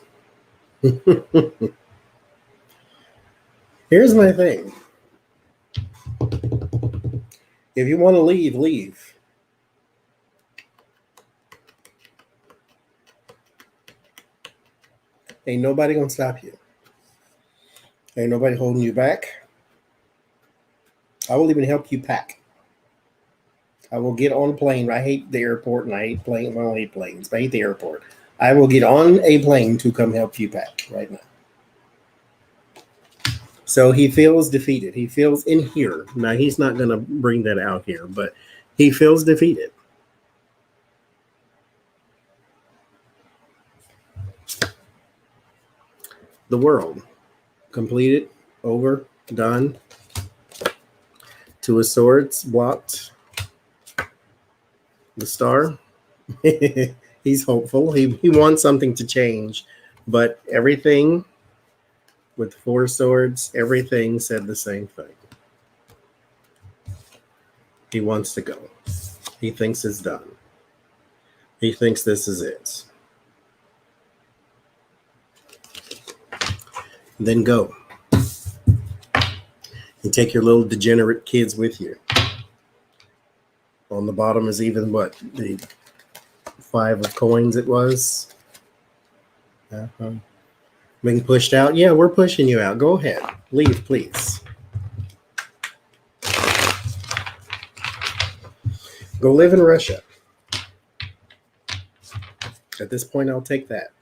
Here's my thing. If you want to leave, leave. Ain't nobody gonna stop you. Ain't nobody holding you back. I will even help you pack. I will get on a plane. I hate the airport and I hate planes. I don't hate planes, but I hate the airport. I will get on a plane to come help you pack right now. So he feels defeated. He feels in here. Now, he's not going to bring that out here, but he feels defeated. The World. Completed. Over. Done. Two of Swords. Blocked. The Star. He's hopeful. He wants something to change, but everything with 4 swords, everything said the same thing. He wants to go. He thinks it's done. He thinks this is it. Then go. And take your little degenerate kids with you. On the bottom is even what? The 5 of coins it was. Being pushed out? Yeah, we're pushing you out. Go ahead. Leave, please. Go live in Russia. At this point, I'll take that.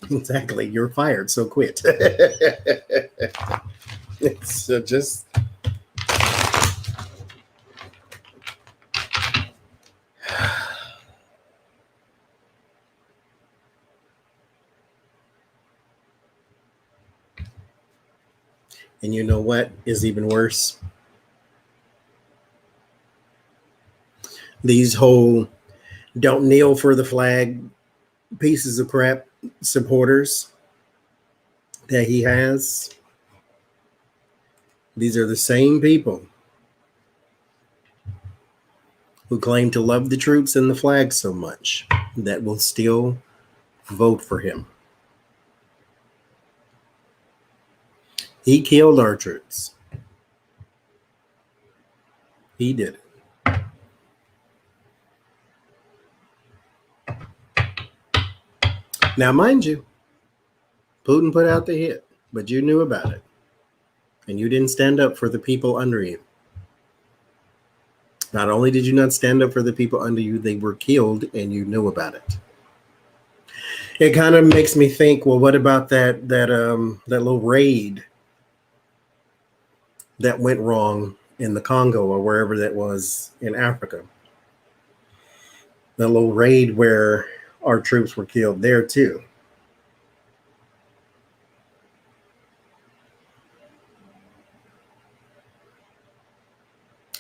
Exactly. You're fired, so quit. It's just... And you know what is even worse? These whole don't kneel for the flag pieces of crap supporters that he has. These are the same people who claim to love the troops and the flag so much that will still vote for him. He killed our troops. He did it. Now, mind you, Putin put out the hit, but you knew about it. And you didn't stand up for the people under you. Not only did you not stand up for the people under you, they were killed and you knew about it. It kind of makes me think, well, what about that little raid that went wrong in the Congo or wherever that was in Africa? The little raid where our troops were killed there too.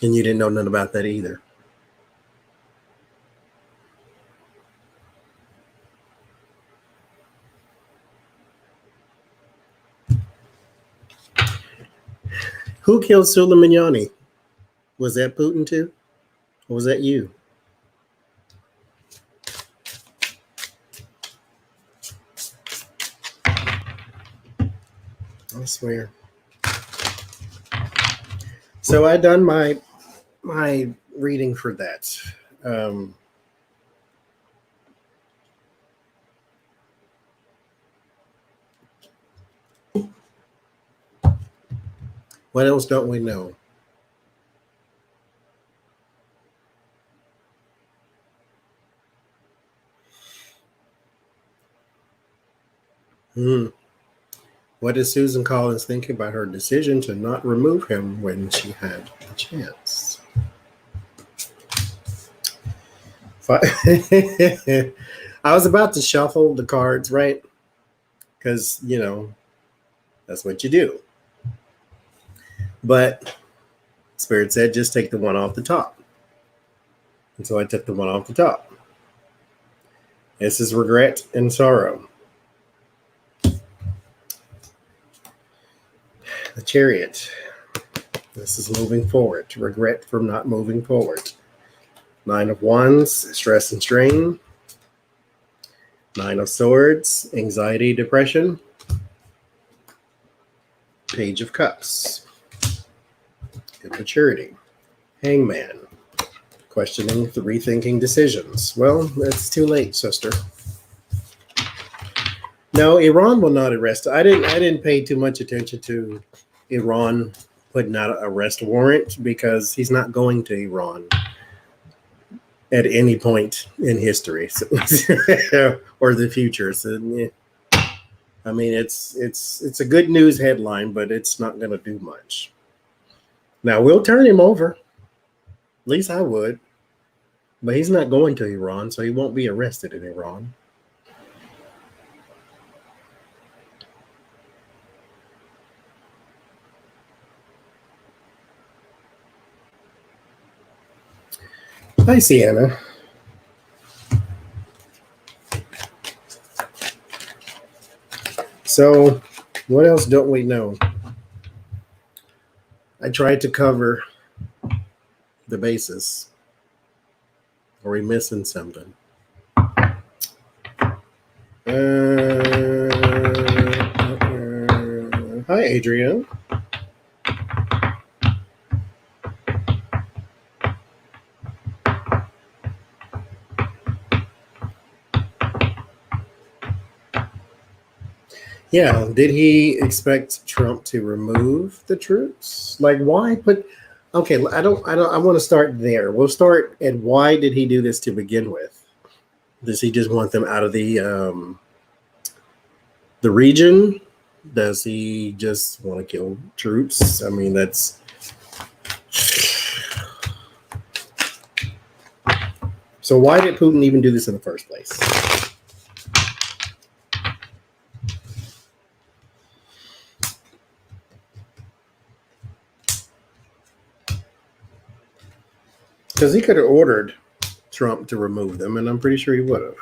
And you didn't know nothing about that either. Who killed Soleimani? Was that Putin too? Or was that you? I swear. So I done my reading for that. What else don't we know? What is Susan Collins thinking about her decision to not remove him when she had a chance? I was about to shuffle the cards, right? Because, you know, that's what you do. But Spirit said, just take the one off the top. And so I took the one off the top. This is regret and sorrow. The Chariot. This is moving forward. Regret from not moving forward. 9 of Wands, stress and strain. 9 of Swords, anxiety, depression. Page of Cups. Immaturity. Hangman. Questioning, rethinking decisions. Well, it's too late, sister. No, Iran will not arrest. I didn't pay too much attention to Iran putting out an arrest warrant because he's not going to Iran at any point in history or the future. So, yeah. I mean, it's a good news headline, but it's not going to do much. Now, we'll turn him over. At least I would. But he's not going to Iran, so he won't be arrested in Iran. Hi, Sienna. So, what else don't we know? I tried to cover the basis. Are we missing something? Hi, Adrian. Yeah, did he expect Trump to remove the troops? Like, why put? Okay, I want to start there. We'll start at why did he do this to begin with? Does he just want them out of the region? Does he just want to kill troops? I mean, that's so. Why did Putin even do this in the first place? Because he could have ordered Trump to remove them, and I'm pretty sure he would have.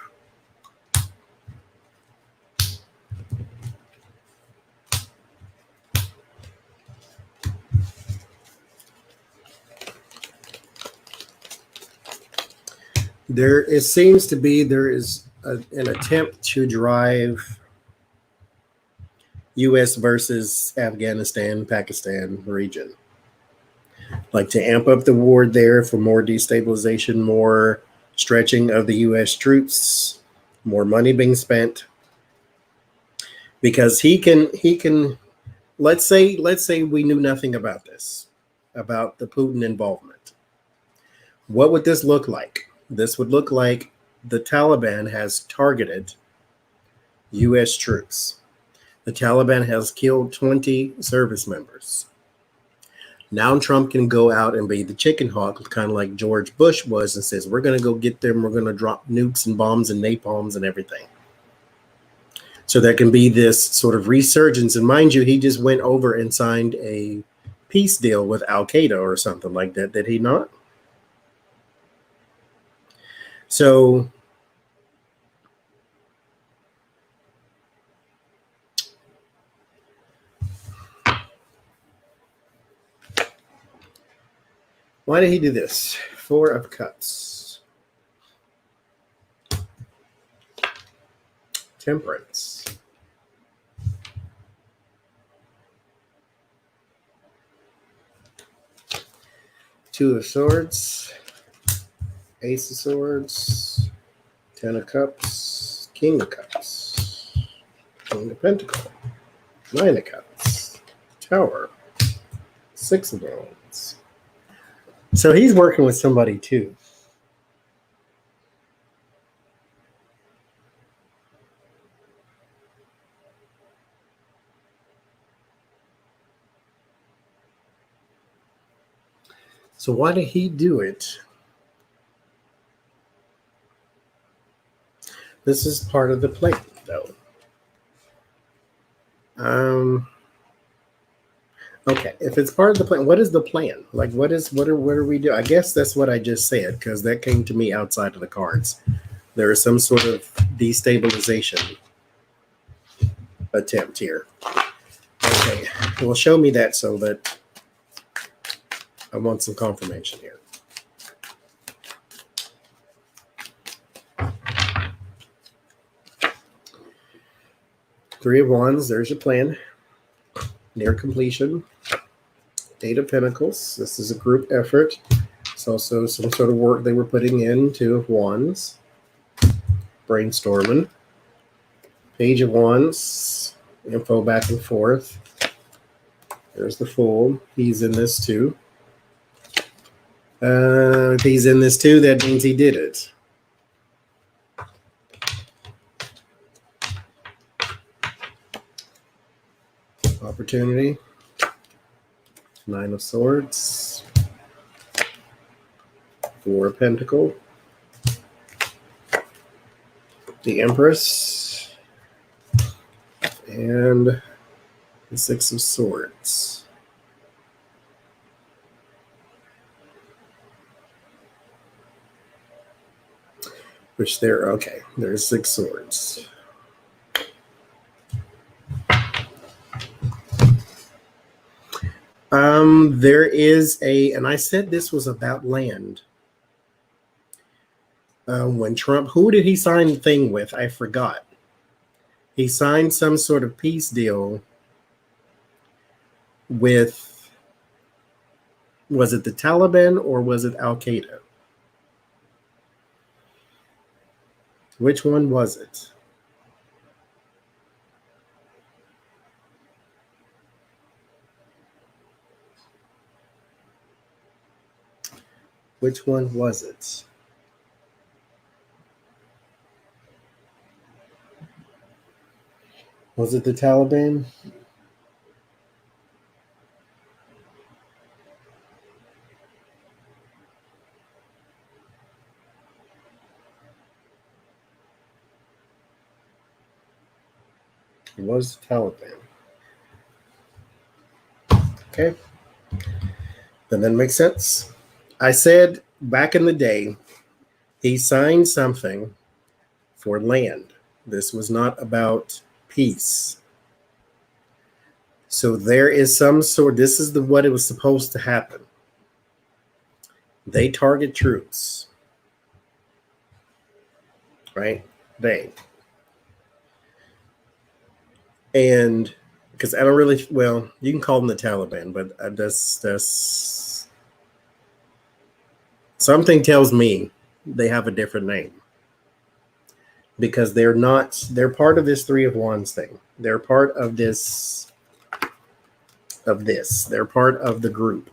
It seems to be there is an attempt to drive U.S. versus Afghanistan, Pakistan region, like to amp up the war there for more destabilization, more stretching of the U.S. troops, more money being spent, because he can. Let's say we knew nothing about this, about the Putin involvement. What would this look like? This would look like the Taliban has targeted U.S. troops. The Taliban has killed 20 service members. Now Trump can go out and be the chicken hawk, kind of like George Bush was, and says, we're going to go get them. We're going to drop nukes and bombs and napalms and everything. So there can be this sort of resurgence. And mind you, he just went over and signed a peace deal with Al-Qaeda or something like that. Did he not? So why did he do this? Four of Cups. Temperance. Two of Swords. Ace of Swords. Ten of Cups. King of Cups. King of Pentacles. Nine of Cups. Tower. Six of Wands. So he's working with somebody too. So why did he do it? This is part of the plan, though. Okay, if it's part of the plan, what is the plan? Like, what are we doing? I guess that's what I just said, because that came to me outside of the cards. There is some sort of destabilization attempt here. Okay, well, show me that so that I want some confirmation here. Three of Wands, there's your plan. Near completion. Eight of Pentacles, this is a group effort. It's also some sort of work they were putting in. Two of Wands. Brainstorming. Page of Wands. Info back and forth. There's the Fool. He's in this too. If he's in this too, that means he did it. Opportunity. Nine of Swords. Four of Pentacles. The Empress. And the Six of Swords. Which there, okay, there's 6 swords. There is and I said this was about land. When Trump, who did he sign the thing with? I forgot. He signed some sort of peace deal with, was it the Taliban or was it Al Qaeda? Which one was it? Which one was it? Was it the Taliban? It was the Taliban. Okay. Then that makes sense. I said back in the day, he signed something for land. This was not about peace. So there is some sort, this is what it was supposed to happen. They target troops, right? And because I don't really, well, you can call them the Taliban, but that's something tells me they have a different name, because they're part of this 3 of Wands thing. They're part of this, they're part of the group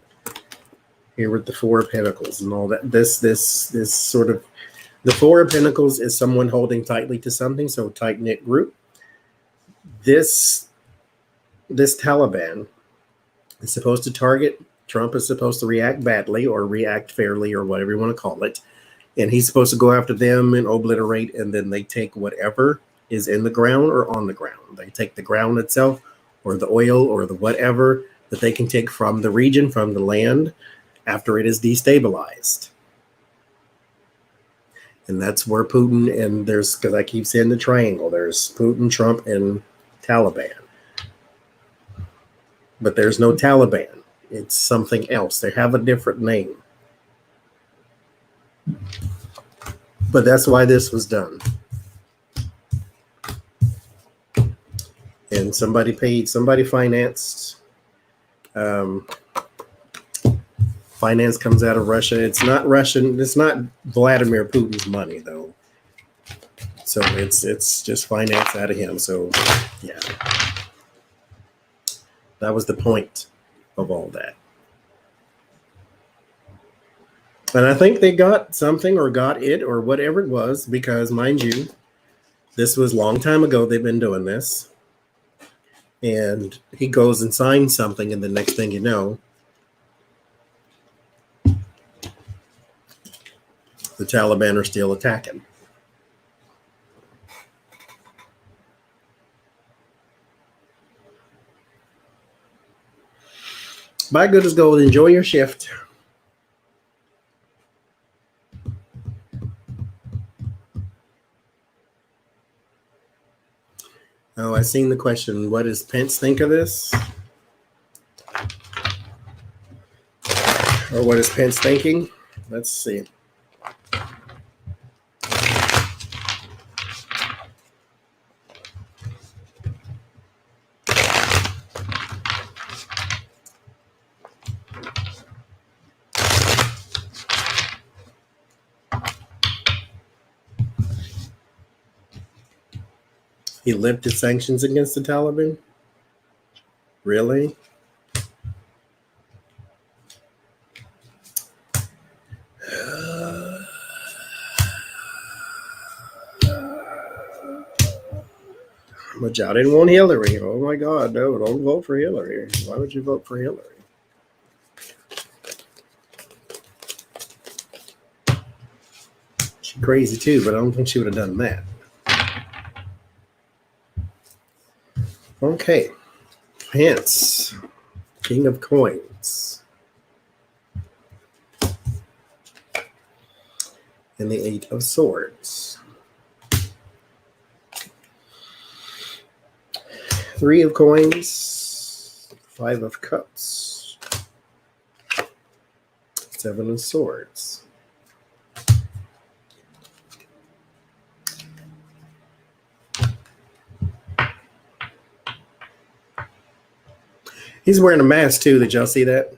here with the 4 of Pentacles and all that. This sort of, the 4 of Pentacles is someone holding tightly to something, so tight-knit group. This Taliban is supposed to target Trump, is supposed to react badly or react fairly or whatever you want to call it. And he's supposed to go after them and obliterate, and then they take whatever is in the ground or on the ground. They take the ground itself or the oil or the whatever that they can take from the region, from the land, after it is destabilized. And that's where Putin, and there's, because I keep saying the triangle, there's Putin, Trump, and Taliban. But there's no Taliban. It's something else. They have a different name. But that's why this was done. And somebody financed. Finance comes out of Russia. It's not Russian. It's not Vladimir Putin's money, though. So it's just finance out of him. So, yeah. That was the point of all that. And I think they got something or got it or whatever it was, because, mind you, this was a long time ago they've been doing this. And he goes and signs something, and the next thing you know, the Taliban are still attacking. By goodness gold, enjoy your shift. Oh, I seen the question. What does Pence think of this? Or what is Pence thinking? Let's see. He lifted sanctions against the Taliban? Really? But y'all didn't want Hillary. Oh my God, no, don't vote for Hillary. Why would you vote for Hillary? She's crazy too, but I don't think she would have done that. Okay. Pence, King of Coins. And the 8 of Swords. Three of Coins, Five of Cups, Seven of Swords. He's wearing a mask too. Did y'all see that?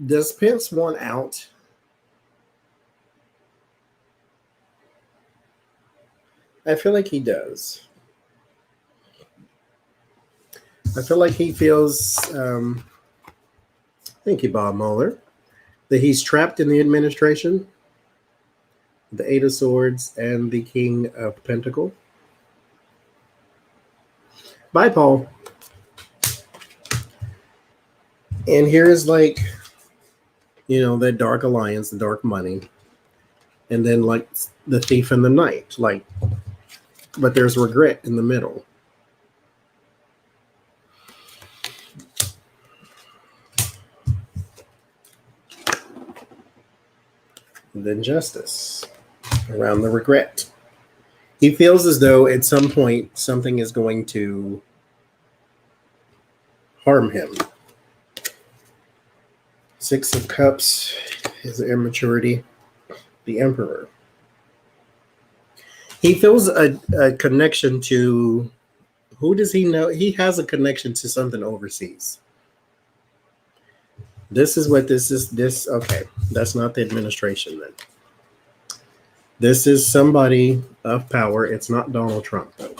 Does Pence want out? I feel like he does. I feel like he feels, thank you, Bob Mueller, that he's trapped in the administration, the Eight of Swords, and the King of Pentacles. Bye, Paul. And here's like, you know, that dark alliance, the dark money. And then like the thief in the night, like, but there's regret in the middle. And then justice around the regret. He feels as though at some point something is going to harm him. Six of Cups, his immaturity, the Emperor. He feels a connection to, who does he know? He has a connection to something overseas. This is what this is. Okay, that's not the administration then. This is somebody of power. It's not Donald Trump, though.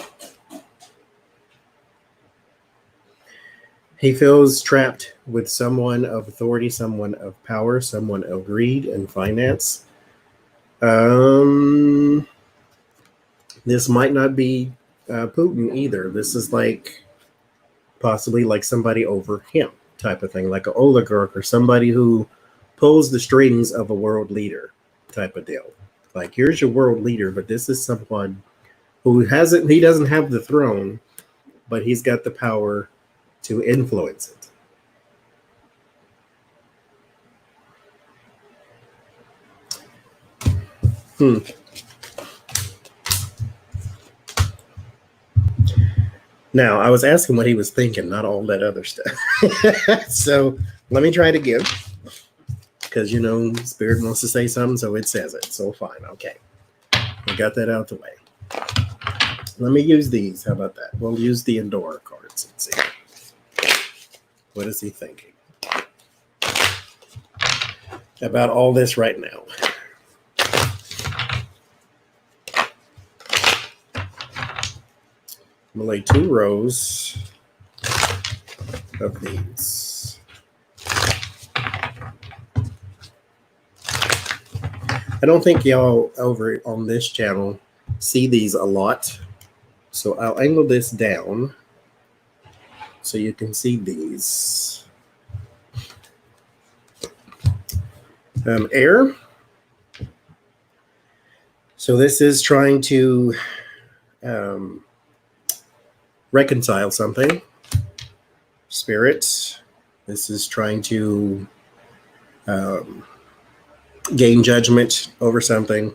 He feels trapped with someone of authority, someone of power, someone of greed and finance. This might not be Putin either. This is like possibly like somebody over him type of thing, like an oligarch or somebody who pulls the strings of a world leader type of deal. Like, here's your world leader, but this is someone who he doesn't have the throne, but he's got the power to influence it. Now, I was asking what he was thinking, not all that other stuff. So let me try it again. Because, you know, Spirit wants to say something, so it says it. So fine. Okay. We got that out the way. Let me use these. How about that? We'll use the Endora cards and see. What is he thinking about all this right now? I'm going to lay 2 rows of these. I don't think y'all over on this channel see these a lot. So I'll angle this down so you can see these. Air. So this is trying to reconcile something. Spirit. This is trying to gain judgment over something,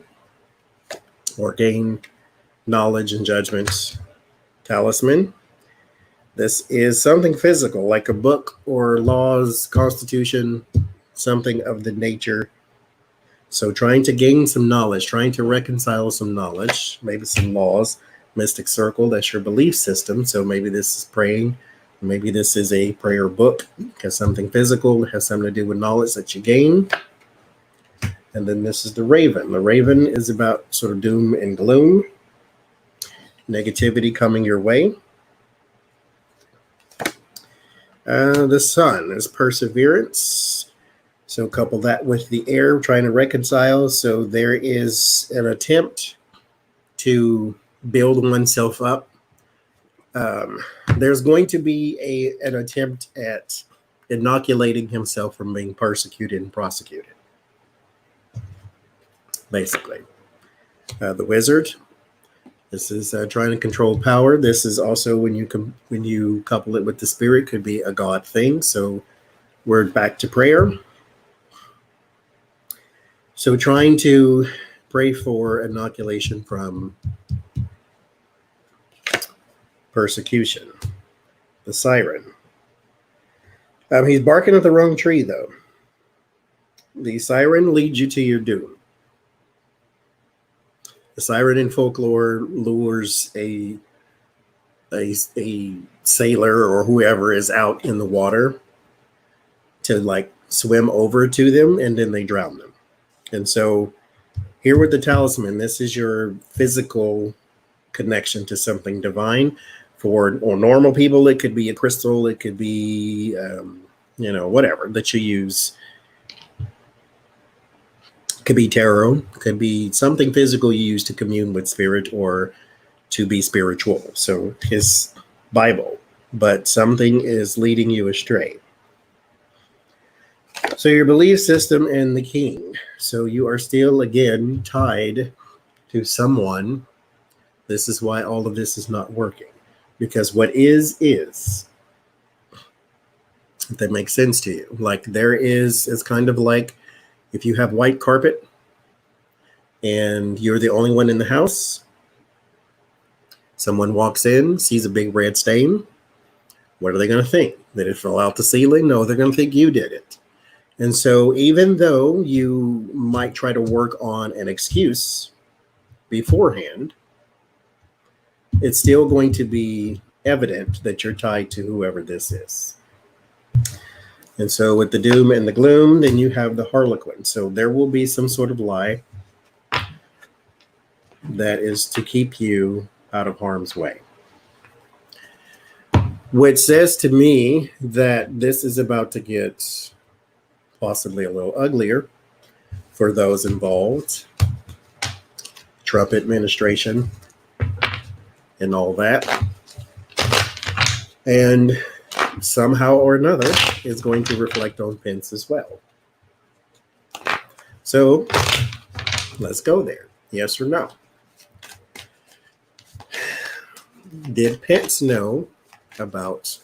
or gain knowledge and judgment. Talisman. This is something physical, like a book or laws, constitution, something of the nature. So trying to gain some knowledge, trying to reconcile some knowledge, maybe some laws. Mystic Circle, that's your belief system. So maybe this is praying. Maybe this is a prayer book, because something physical has something to do with knowledge that you gain. And then this is the Raven. The Raven is about sort of doom and gloom, negativity coming your way. The Sun is perseverance. So couple that with the air, trying to reconcile. So there is an attempt to build oneself up. There's going to be an attempt at inoculating himself from being persecuted and prosecuted. Basically. The Wizard. This is trying to control power. This is also when you couple it with the Spirit, could be a God thing. So We're back to prayer. So trying to pray for inoculation from persecution. The siren. He's barking at the wrong tree, though. The siren leads you to your doom. The siren in folklore lures a sailor or whoever is out in the water to like swim over to them, and then they drown them. And so here with the talisman, this is your physical connection to something divine. For normal people, it could be a crystal, it could be whatever that you use. It could be tarot, it could be something physical you use to commune with spirit or to be spiritual. So his Bible, but something is leading you astray. So your belief system and the king. So you are still, again, tied to someone. This is why all of this is not working. Because what is. If that makes sense to you. Like it's kind of like if you have white carpet and you're the only one in the house. Someone walks in, sees a big red stain. What are they going to think? That it fell out the ceiling? No, they're going to think you did it. And so even though you might try to work on an excuse beforehand, it's still going to be evident that you're tied to whoever this is. And so with the doom and the gloom, then you have the harlequin. So there will be some sort of lie that is to keep you out of harm's way. Which says to me that this is about to get possibly a little uglier for those involved. Trump administration and all that. And somehow or another is going to reflect on Pence as well. So let's go there. Yes or no? Did Pence know about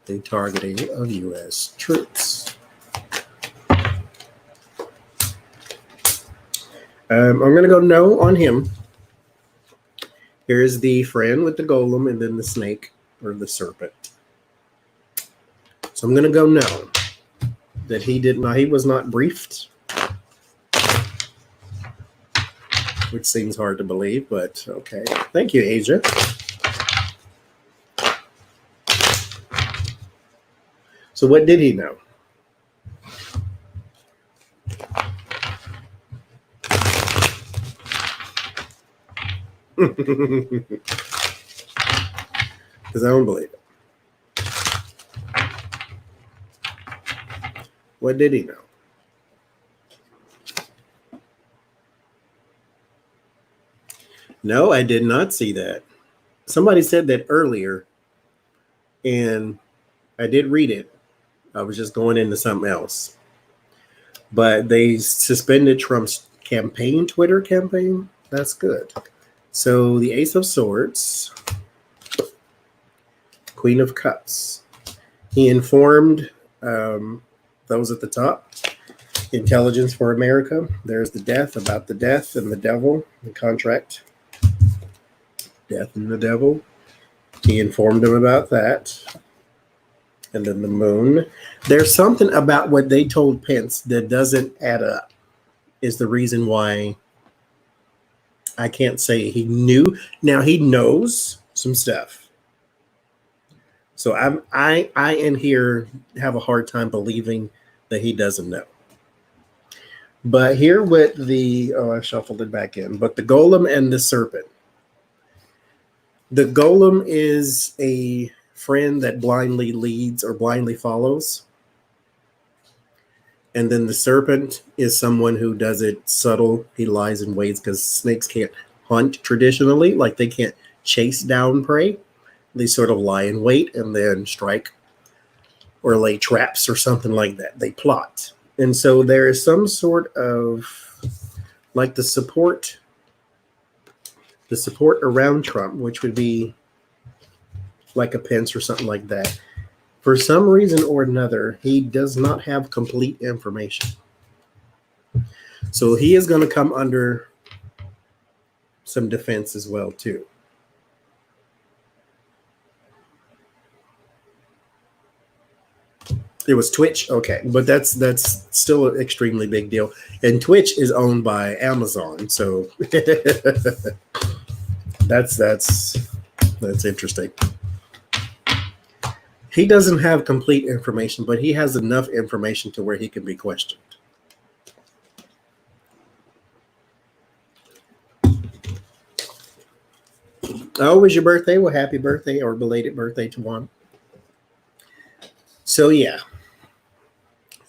the targeting of U.S. troops? I'm going to go no on him. Here's the friend with the golem and then the snake or the serpent. So I'm going to go no. That he was not briefed. Which seems hard to believe, but okay. Thank you, Asia. So what did he know? Because I don't believe it. What did he know? No, I did not see that. Somebody said that earlier, and I did read it. I was just going into something else. But they suspended Trump's Twitter campaign. That's good. So the Ace of Swords, Queen of Cups. He informed those at the top. Intelligence for America. There's the death, about the death and the devil, the contract. Death and the devil. He informed them about that. And then the moon. There's something about what they told Pence that doesn't add up. Is the reason why I can't say he knew. Now he knows some stuff. So I in here have a hard time believing that he doesn't know. But here with I shuffled it back in. But the golem and the serpent. The golem is a friend that blindly leads or blindly follows. And then the serpent is someone who does it subtle. He lies in waits because snakes can't hunt traditionally. Like they can't chase down prey. They sort of lie in wait and then strike or lay traps or something like that. They plot. And so there is some sort of like the support around Trump, which would be like a Pence or something like that. For some reason or another, he does not have complete information. So he is going to come under some defense as well, too. It was Twitch, okay, but that's still an extremely big deal. And Twitch is owned by Amazon, so that's interesting. He doesn't have complete information, but he has enough information to where he can be questioned. Oh, it was your birthday? Well, happy birthday or belated birthday to one. So yeah,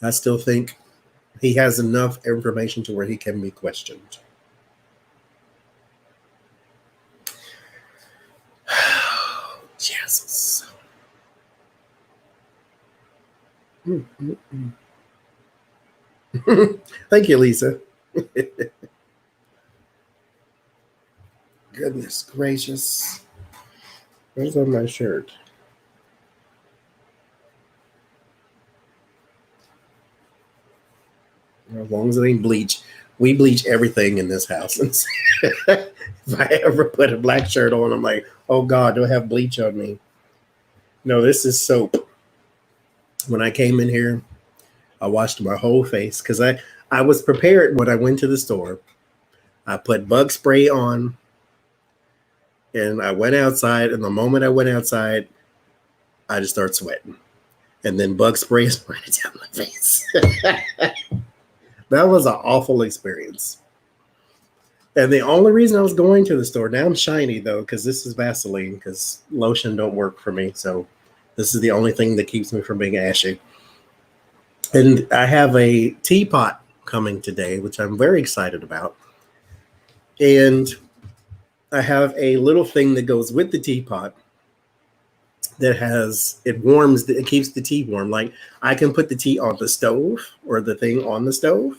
I still think he has enough information to where he can be questioned. Jesus. Thank you, Lisa. Goodness gracious. Where's on my shirt? As long as it ain't bleach. We bleach everything in this house. If I ever put a black shirt on, I'm like, oh God, do I have bleach on me? No, this is soap. When I came in here, I washed my whole face because I was prepared when I went to the store. I put bug spray on and I went outside. And the moment I went outside, I just started sweating. And then bug spray is running down my face. That was an awful experience. And the only reason I was going to the store, now I'm shiny though, because this is Vaseline, because lotion don't work for me. So this is the only thing that keeps me from being ashy. And I have a teapot coming today, which I'm very excited about. And I have a little thing that goes with the teapot that it keeps the tea warm. Like I can put the tea on the stove or the thing on the stove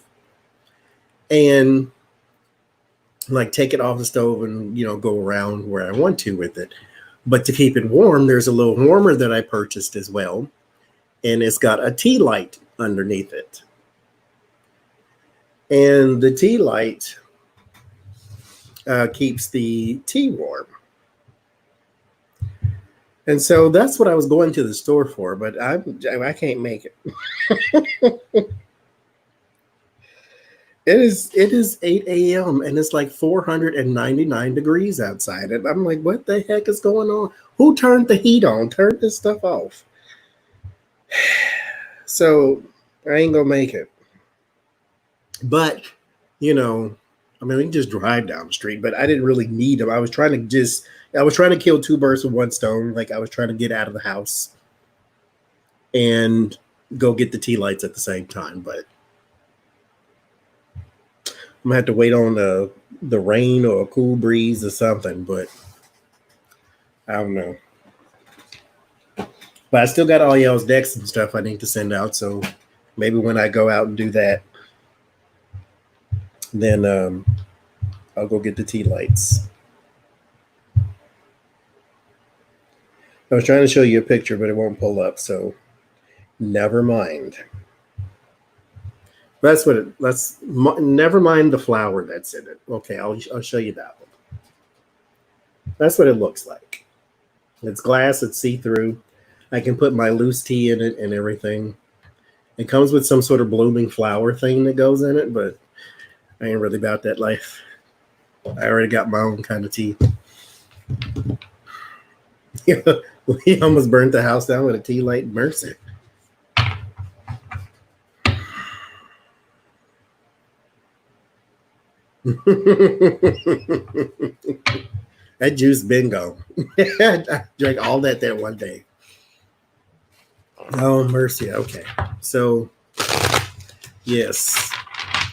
and like take it off the stove and, go around where I want to with it. But to keep it warm, there's a little warmer that I purchased as well. And it's got a tea light underneath it. And the tea light keeps the tea warm. And so that's what I was going to the store for, but I can't make it. It is 8 a.m. and it's like 499 degrees outside. And I'm like, what the heck is going on? Who turned the heat on? Turn this stuff off. So I ain't gonna make it. But, we can just drive down the street, but I didn't really need them. I was trying to kill two birds with one stone. Like I was trying to get out of the house and go get the tea lights at the same time. But I'm gonna have to wait on the rain or a cool breeze or something. But I don't know. But I still got all y'all's decks and stuff I need to send out. So maybe when I go out and do that, then I'll go get the tea lights. I was trying to show you a picture, but it won't pull up, so never mind. Never mind the flower that's in it. Okay, I'll show you that one. That's what it looks like. It's glass, it's see-through. I can put my loose tea in it and everything. It comes with some sort of blooming flower thing that goes in it, but I ain't really about that life. I already got my own kind of tea. We almost burnt the house down with a tea light. Mercy. That juice bingo. I drank all that one day. Oh, mercy. Okay. So, yes,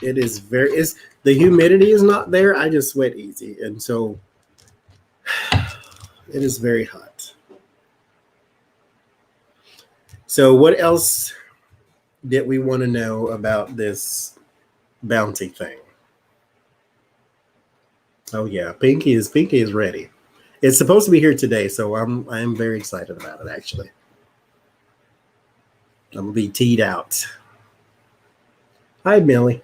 it is the humidity is not there. I just sweat easy. And so it is very hot. So what else did we want to know about this bounty thing? Oh yeah, Pinky is ready. It's supposed to be here today, so I'm very excited about it actually. I'm gonna be teed out. Hi, Millie.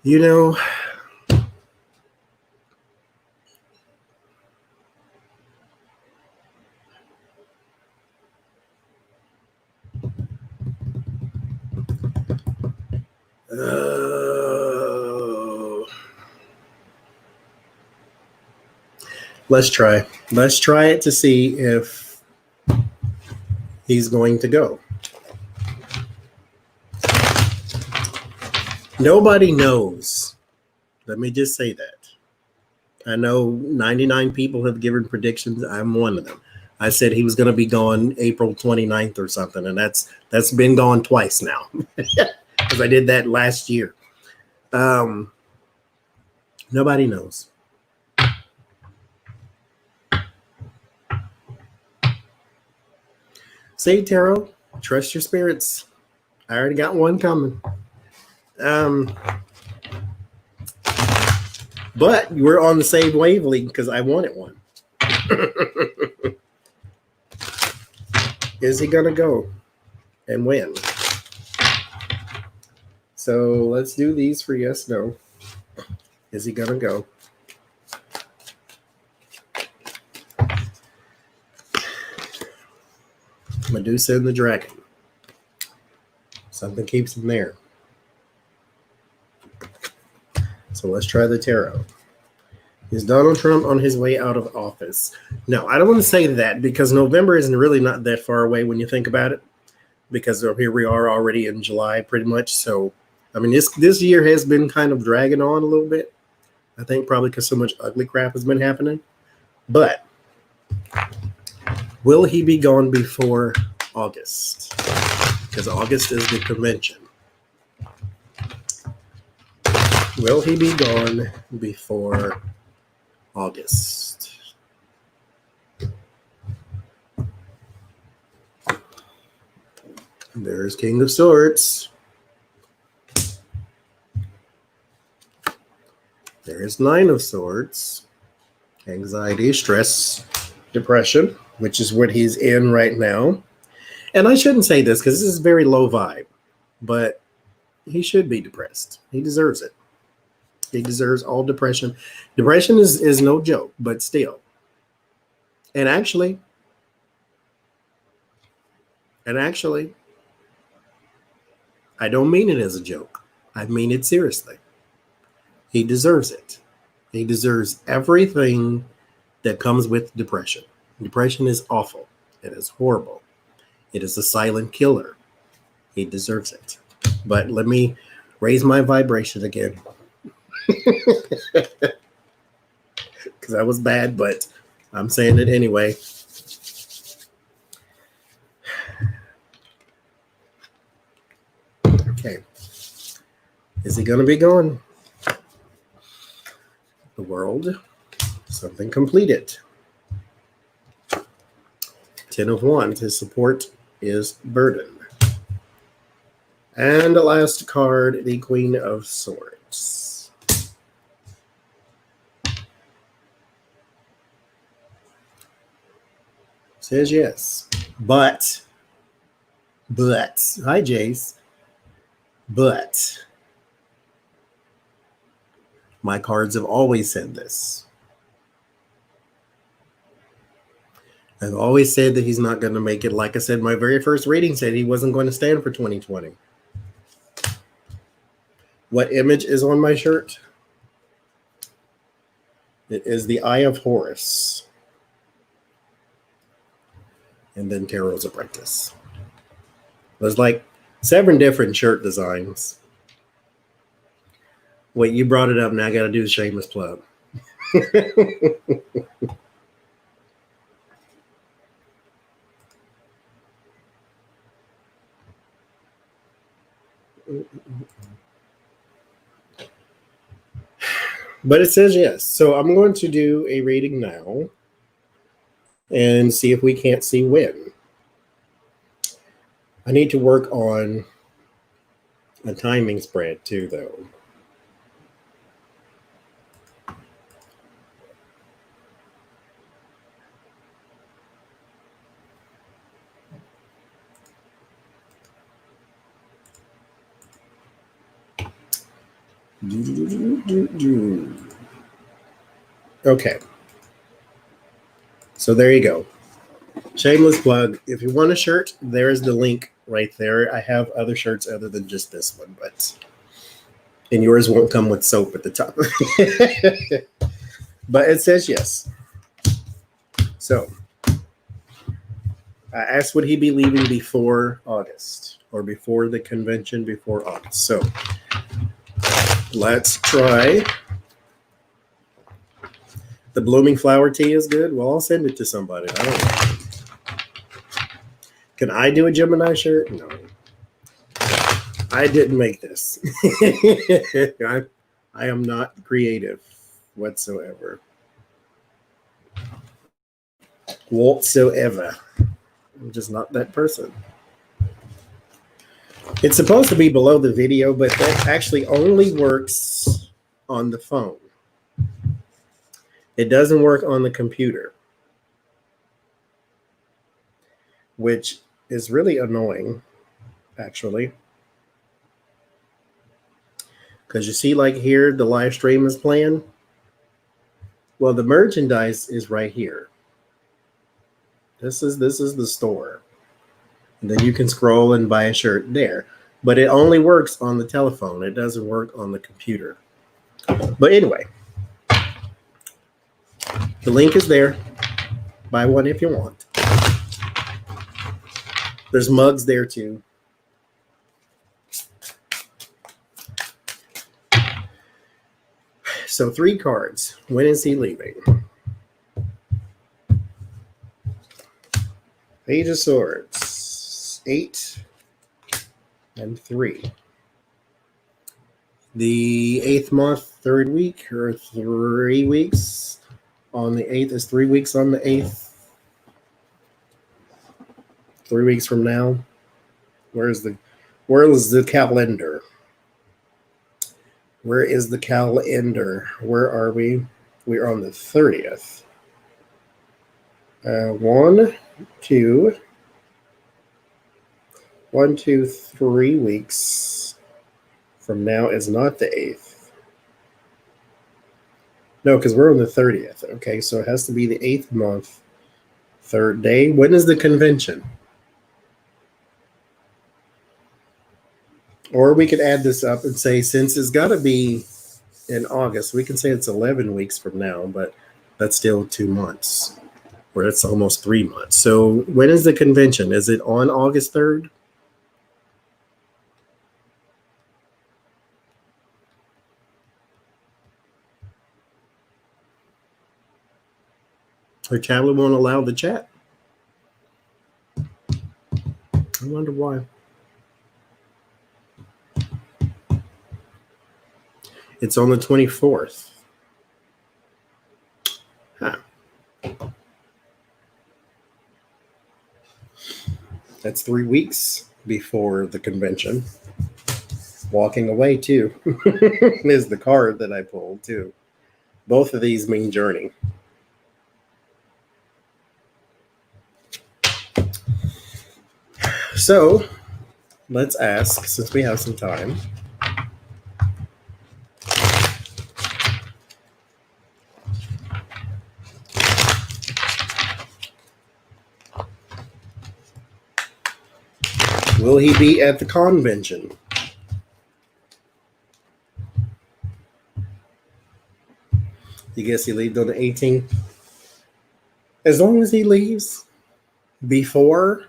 You know, let's try. Let's try it to see if he's going to go. Nobody knows. Let me just say that. I know 99 people have given predictions. I'm one of them. I said he was going to be gone April 29th or something, and that's been gone twice now because I did that last year. Nobody knows. See, Tarot, trust your spirits. I already got one coming. But we're on the same wavelength because I wanted one. Is he gonna go and win? So let's do these for yes, no. Is he gonna go? Medusa and the Dragon. Something keeps him there. So let's try the tarot. Is Donald Trump on his way out of office? No, I don't want to say that because November isn't really not that far away when you think about it. Because here we are already in July pretty much. So, I mean, this year has been kind of dragging on a little bit. I think probably because so much ugly crap has been happening. But will he be gone before August? Because August is the convention. Will he be gone before August? There's King of Swords. There's Nine of Swords. Anxiety, stress, depression, which is what he's in right now. And I shouldn't say this because this is very low vibe, but he should be depressed. He deserves it. He deserves all depression. Depression is no joke, but still. And actually, I don't mean it as a joke. I mean it seriously. He deserves it. He deserves everything that comes with depression. Depression is awful. It is horrible. It is a silent killer. He deserves it. But let me raise my vibration again. Because that was bad, but I'm saying it anyway. Okay. Is he going to be gone? The World. Something completed. 10 of Wands. His support is burden. And the last card, the Queen of Swords. Says yes. But, hi Jace. But, my cards have always said this. I've always said that he's not going to make it. Like I said, my very first reading said he wasn't going to stand for 2020. What image is on my shirt? It is the Eye of Horus. And then Tarot's Apprentice. There's like 7 different shirt designs. Wait, you brought it up. Now I got to do the shameless plug. But it says yes. So I'm going to do a reading now and see if we can't see when. I need to work on a timing spread too, though. Okay. So there you go. Shameless plug. If you want a shirt, there's the link right there. I have other shirts other than just this one, and yours won't come with soap at the top. But it says yes. So I asked, would he be leaving before August or before the convention before August? So let's try. The blooming flower tea is good. Well, I'll send it to somebody. I don't know. Can I do a Gemini shirt? No. I didn't make this. I am not creative whatsoever. Whatsoever. I'm just not that person. It's supposed to be below the video, but that actually only works on the phone. It doesn't work on the computer, which is really annoying, actually. Because you see, like here, the live stream is playing. Well, the merchandise is right here. This is the store. And then you can scroll and buy a shirt there. But it only works on the telephone. It doesn't work on the computer. But anyway, the link is there. Buy one if you want. There's mugs there too. So 3 cards. When is he leaving? Page of Swords. 8 and 3. The 8th month, 3rd week, or 3 weeks on the 8th is 3 weeks on the 8th. 3 weeks from now. Where is the calendar? Where is the calendar? Where are we? We are on the 30th. 1, 2, 3 weeks from now is not the 8th. No, because we're on the 30th. Okay, so it has to be the 8th month, 3rd day. When is the convention? Or we could add this up and say, since it's got to be in August, we can say it's 11 weeks from now, but that's still 2 months, or it's almost 3 months. So when is the convention? Is it on August 3rd? Her tablet won't allow the chat. I wonder why. It's on the 24th. Huh. That's 3 weeks before the convention. Walking away, too, is the card that I pulled, too. Both of these mean journey. So, let's ask, since we have some time. Will he be at the convention? You guess he leaves on the 18th? As long as he leaves before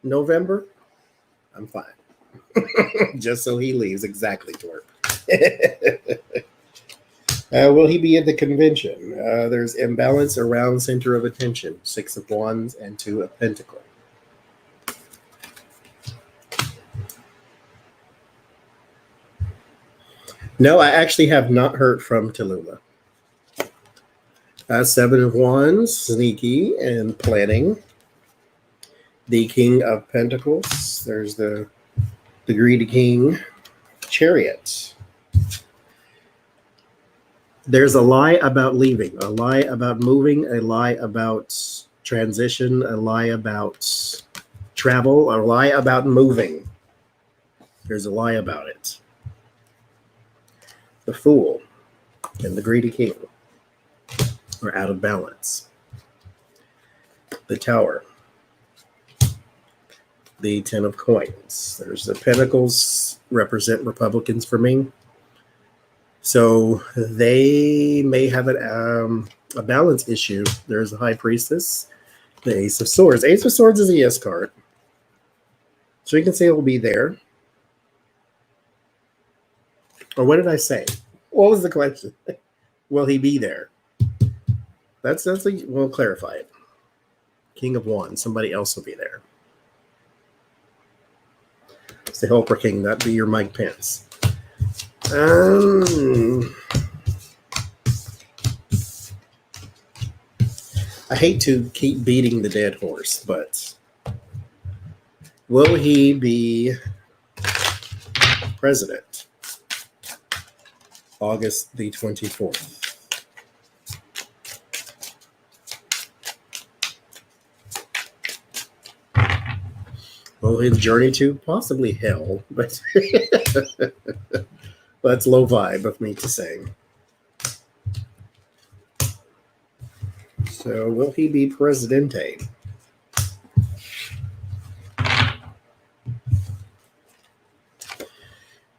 November, I'm fine. Just so he leaves exactly to work. Will he be at the convention? There's imbalance around center of attention. 6 of Wands and 2 of Pentacles. No, I actually have not heard from Tallulah. Seven of Wands, sneaky and planning. The King of Pentacles. There's the greedy king. Chariot. There's a lie about leaving, a lie about moving, a lie about transition, a lie about travel, a lie about moving. There's a lie about it. The Fool and the greedy king are out of balance. The Tower. The Ten of Coins. There's the Pentacles, represent Republicans for me. So they may have a balance issue. There's the High Priestess, the Ace of Swords. Ace of Swords is a yes card. So you can say it will be there. Or what did I say? What was the question? Will he be there? We'll clarify it. King of Wands. Somebody else will be there. It's the Helper King. That'd be your Mike Pence. I hate to keep beating the dead horse, but will he be president August the 24th? Well, his journey to possibly hell, but that's low vibe of me to say. So will he be presidente?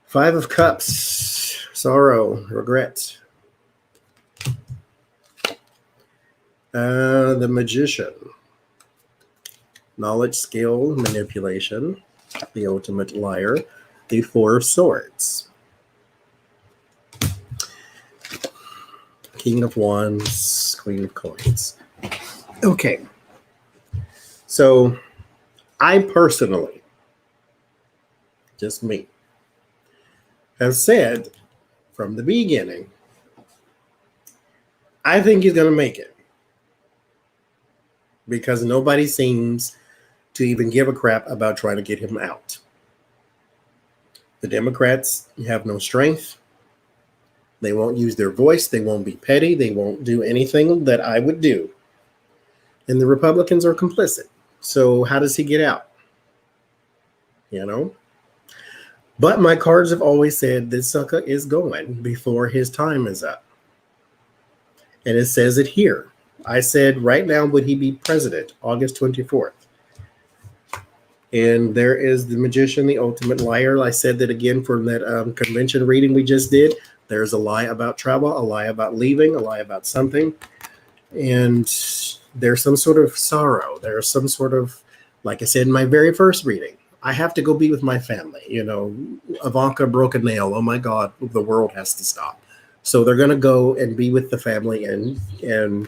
Five of Cups, sorrow, regret. The Magician. Knowledge, skill, manipulation, the ultimate liar, the Four of Swords, King of Wands, Queen of Coins. Okay, so I personally, just me, have said from the beginning, I think he's going to make it because nobody seems to even give a crap about trying to get him out. The Democrats have no strength. They won't use their voice. They won't be petty. They won't do anything that I would do. And the Republicans are complicit. So how does he get out? You know? But my cards have always said this sucker is going before his time is up. And it says it here. I said right now, would he be president August 24th? And there is the Magician, the ultimate liar. I said that again for that convention reading we just did. There's a lie about travel, a lie about leaving, a lie about something. And there's some sort of sorrow. There's some sort of, like I said in my very first reading, I have to go be with my family. You know, Ivanka broke a nail. Oh my God, the world has to stop. So they're going to go and be with the family, and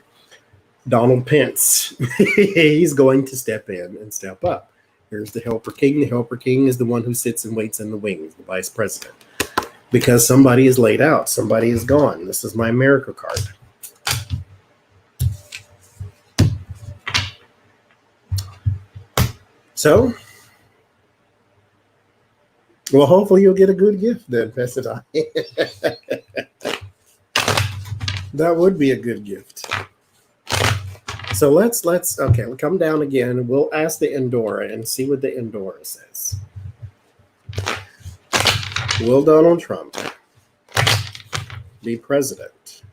Donald Pence, he's going to step in and step up. Here's the Helper King. The Helper King is the one who sits and waits in the wings, the vice president. Because somebody is laid out. Somebody is gone. This is my America card. So, well, hopefully you'll get a good gift then, Pesadai. That would be a good gift. So let's okay, we'll come down again. We'll ask the Endora and see what the Endora says. Will Donald Trump be president?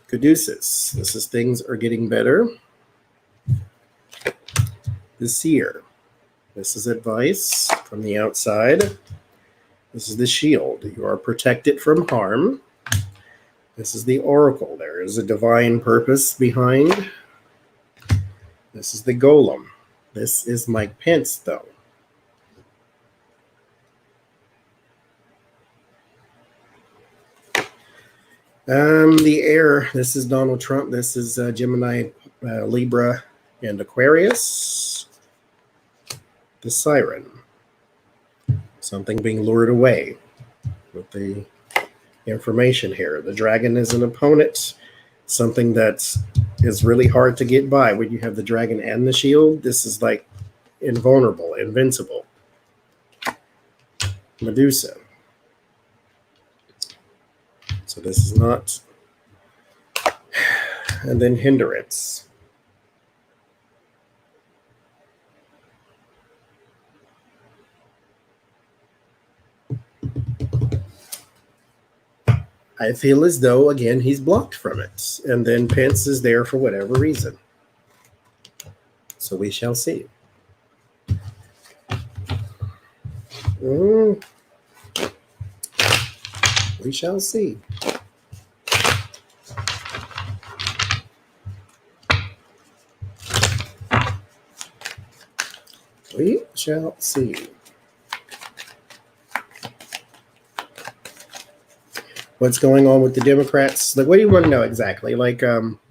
Caduceus. This is things are getting better. The Seer. This is advice from the outside. This is the Shield. You are protected from harm. This is the Oracle. There is a divine purpose behind. This is the Golem. This is Mike Pence, though. The Air. This is Donald Trump. This is Gemini, Libra, and Aquarius. The Siren. Something being lured away with the information here. The dragon is an opponent, something that is really hard to get by. When you have the dragon and the shield, this is like invulnerable, invincible. Medusa. So this is not. And then hindrance. I feel as though, again, he's blocked from it. And then Pence is there for whatever reason. So we shall see. We shall see. We shall see. What's going on with the Democrats? Like, what do you want to know exactly? Like,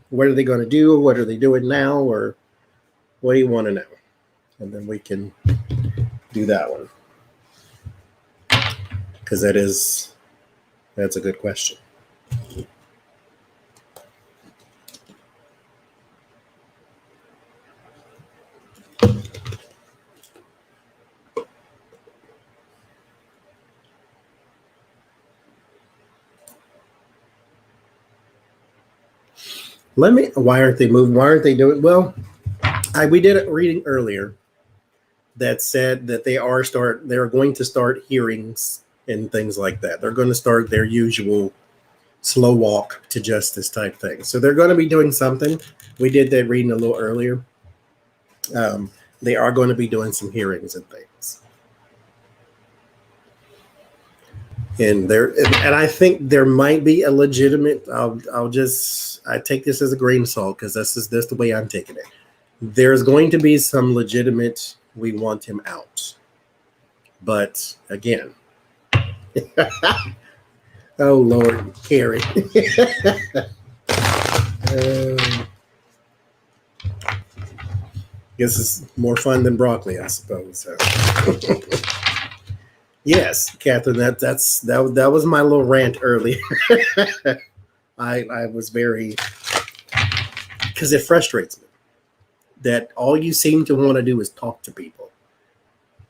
what are they going to do? What are they doing now? Or what do you want to know? And then we can do that one. Because that's a good question. Why aren't they moving? Why aren't they doing? Well, we did a reading earlier that said that they're going to start hearings and things like that. They're going to start their usual slow walk to justice type thing. So they're going to be doing something. We did that reading a little earlier. They are going to be doing some hearings and things. And I think there might be a legitimate. I take this as a grain of salt because that's the way I'm taking it. There's going to be some legitimate. We want him out, but again, oh Lord, Carrie. Guess it's more fun than broccoli, I suppose. So. Yes, Catherine, that was my little rant earlier. I was very, because it frustrates me that all you seem to want to do is talk to people.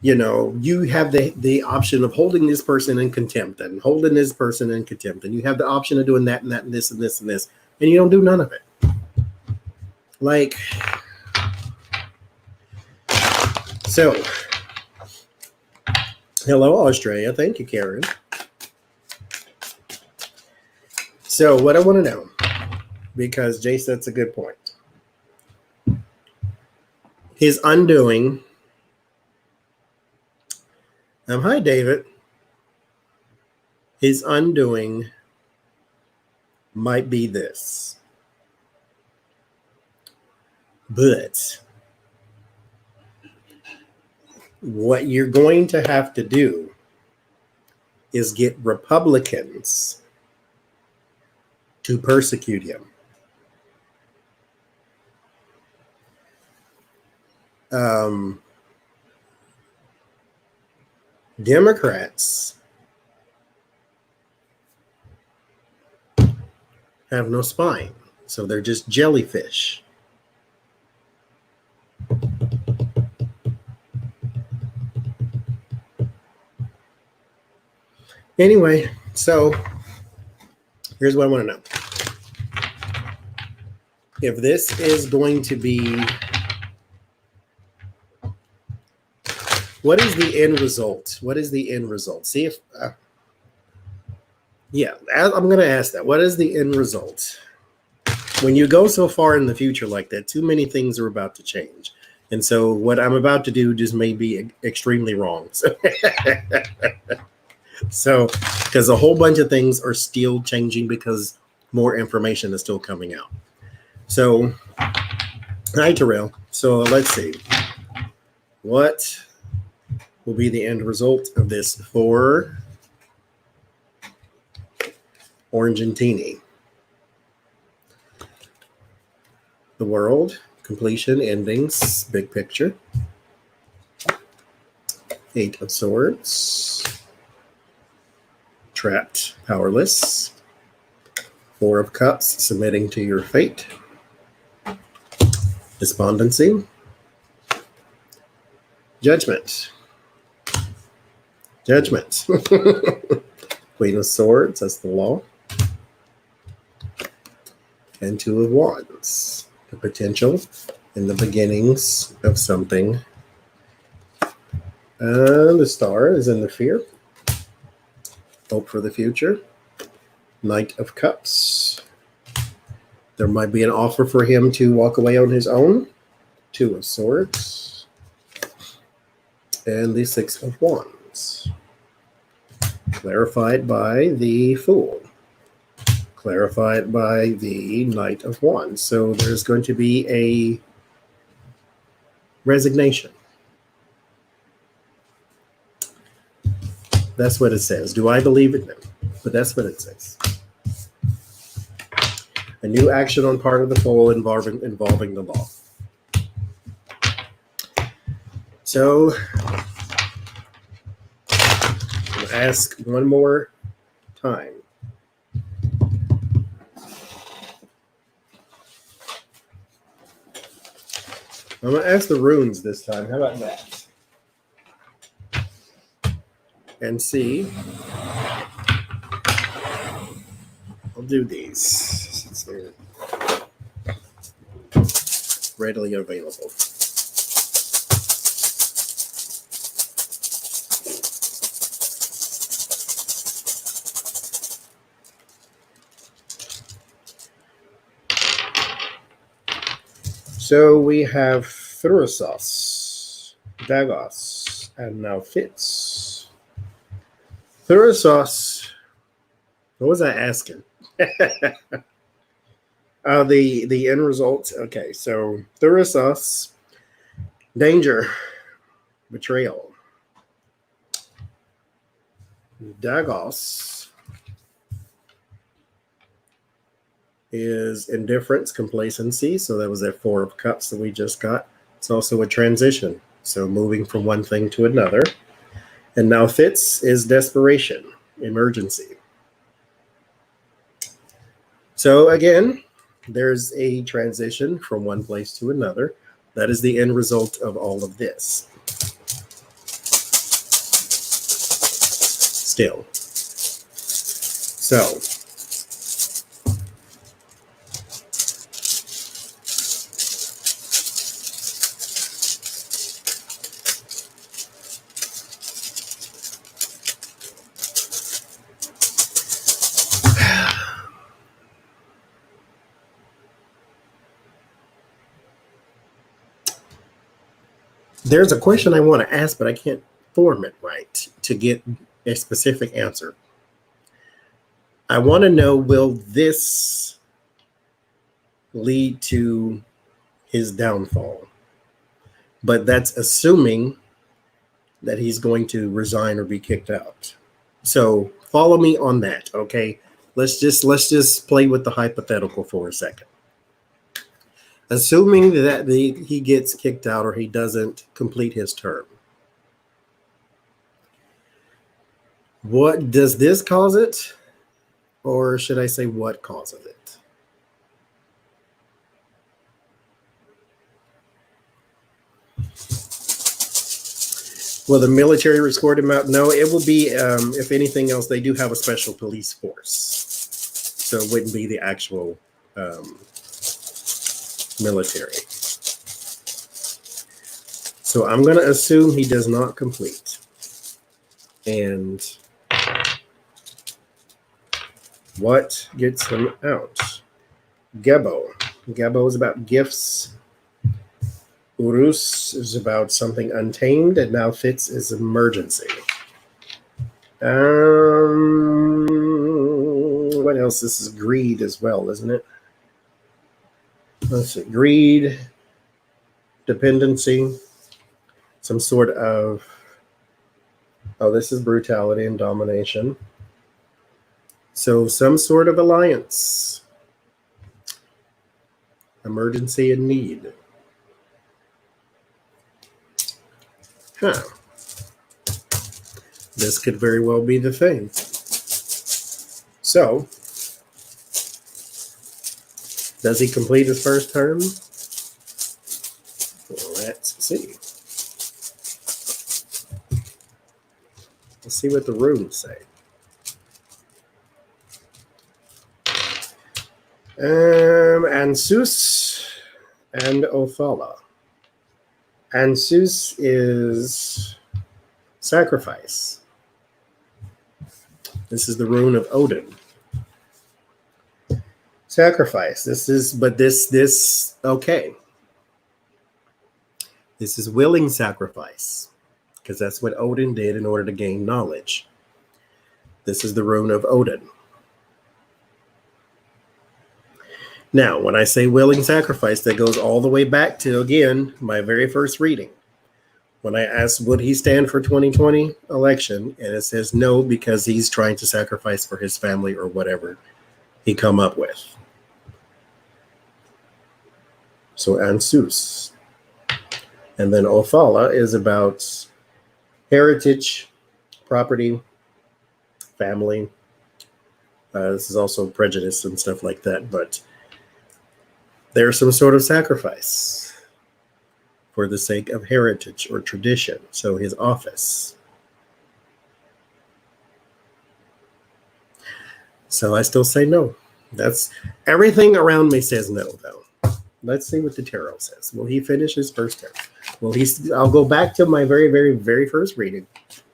You know, you have the option of holding this person in contempt and holding this person in contempt, and you have the option of doing that and that and this and this and this, and you don't do none of it. Like, so. Hello, Australia. Thank you, Karen. So what I want to know, because Jay said it's a good point. His undoing. Hi, David. His undoing might be this. But what you're going to have to do is get Republicans to persecute him. Democrats have no spine, so they're just jellyfish. Anyway, so here's what I want to know. If this is going to be, what is the end result? What is the end result? See if, I'm going to ask that. What is the end result? When you go so far in the future like that, too many things are about to change. And so what I'm about to do just may be extremely wrong. So, because a whole bunch of things are still changing because more information is still coming out. So, hi, Terrell. So let's see. What will be the end result of this for Argentini? The world, completion, endings, big picture. 8 of Swords. Trapped, powerless. Four of Cups, submitting to your fate. Despondency. Judgment. Judgment. Queen of Swords, that's the law. And Two of Wands, the potential and the beginnings of something. The Star is in the fear. Hope for the future. Knight of Cups. There might be an offer for him to walk away on his own. Two of Swords. And the Six of Wands. Clarified by the Fool. Clarified by the Knight of Wands. So there's going to be a resignation. That's what it says. Do I believe it? No. But that's what it says. A new action on part of the Fool involving the law. So I'll ask one more time. I'm going to ask the runes this time. How about that? And see. I'll do these since they're readily available. So we have Thurisos, Dagos, and now Fitz. Thurisos, what was I asking? The end result. Okay, so Thurisos, danger, betrayal. Dagos is indifference, complacency. So that was that Four of Cups that we just got. It's also a transition. So moving from one thing to another. And now Fitz is desperation, emergency. So again, there's a transition from one place to another. That is the end result of all of this. Still. So there's a question I want to ask, but I can't form it right to get a specific answer. I want to know, will this lead to his downfall? But that's assuming that he's going to resign or be kicked out. So follow me on that, okay? Let's just play with the hypothetical for a second. Assuming that he gets kicked out or he doesn't complete his term. What does this cause it? Or should I say what causes it? Will the military escort him out? No, it will be, if anything else, they do have a special police force. So it wouldn't be the actual military. So I'm going to assume he does not complete. And what gets him out? Gebo. Gebo is about gifts. Urus is about something untamed, and now Fitz is emergency. What else? This is greed as well, isn't it? Let's see. Greed, dependency, some sort of, this is brutality and domination. So some sort of alliance, emergency and need. This could very well be the thing. So, does he complete his first term? Let's see. Let's see what the runes say. Ansus and Othala. Ansus is sacrifice. This is the rune of Odin. Sacrifice. Okay. This is willing sacrifice, because that's what Odin did in order to gain knowledge. This is the rune of Odin. Now, when I say willing sacrifice, that goes all the way back to, again, my very first reading. When I asked, would he stand for 2020 election? And it says no, because he's trying to sacrifice for his family or whatever he come up with. So Ansus. And then Othala is about heritage, property, family. This is also prejudice and stuff like that, but there's some sort of sacrifice for the sake of heritage or tradition. So his office. So I still say no. That's everything around me says no, though. Let's see what the tarot says. Will he finish his first term? I'll go back to my very, very, very first reading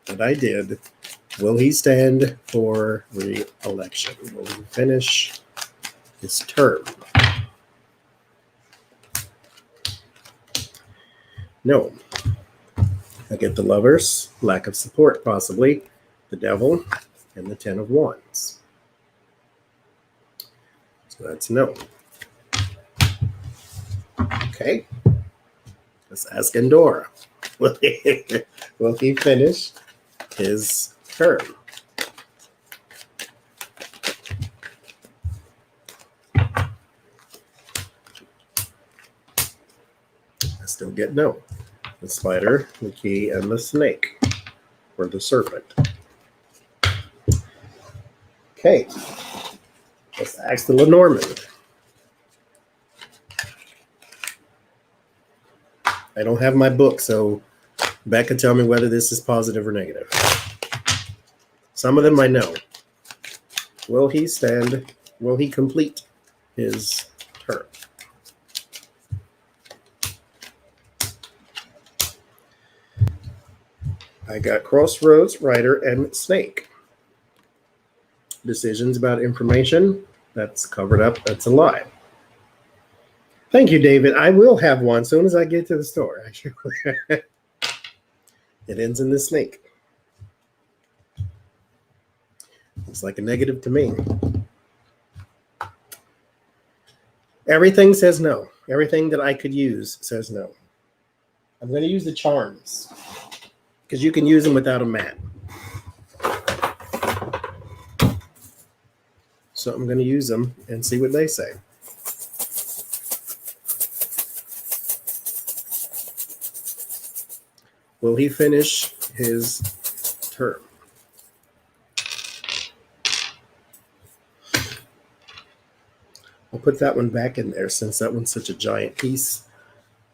that I did. Will he stand for re-election? Will he finish his term? No. I get the Lovers, lack of support, possibly, the Devil, and the Ten of Wands. So that's no. Okay. Let's ask Endora. Will he finish his term? I still get no. The Spider, the Key, and the Snake, or the Serpent. Okay. Let's ask the Lenormand. I don't have my book, so Becca, tell me whether this is positive or negative. Some of them I know. Will he stand? Will he complete his term? I got Crossroads, Rider, and Snake. Decisions about information. That's covered up. That's a lie. Thank you, David. I will have one as soon as I get to the store, actually. It ends in the Snake. Looks like a negative to me. Everything says no. Everything that I could use says no. I'm going to use the charms, because you can use them without a mat. So I'm going to use them and see what they say. Will he finish his term? I'll put that one back in there since that one's such a giant piece.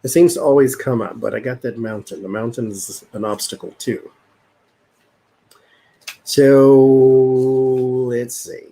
It seems to always come up, but I got that mountain. The mountain is an obstacle too. So let's see.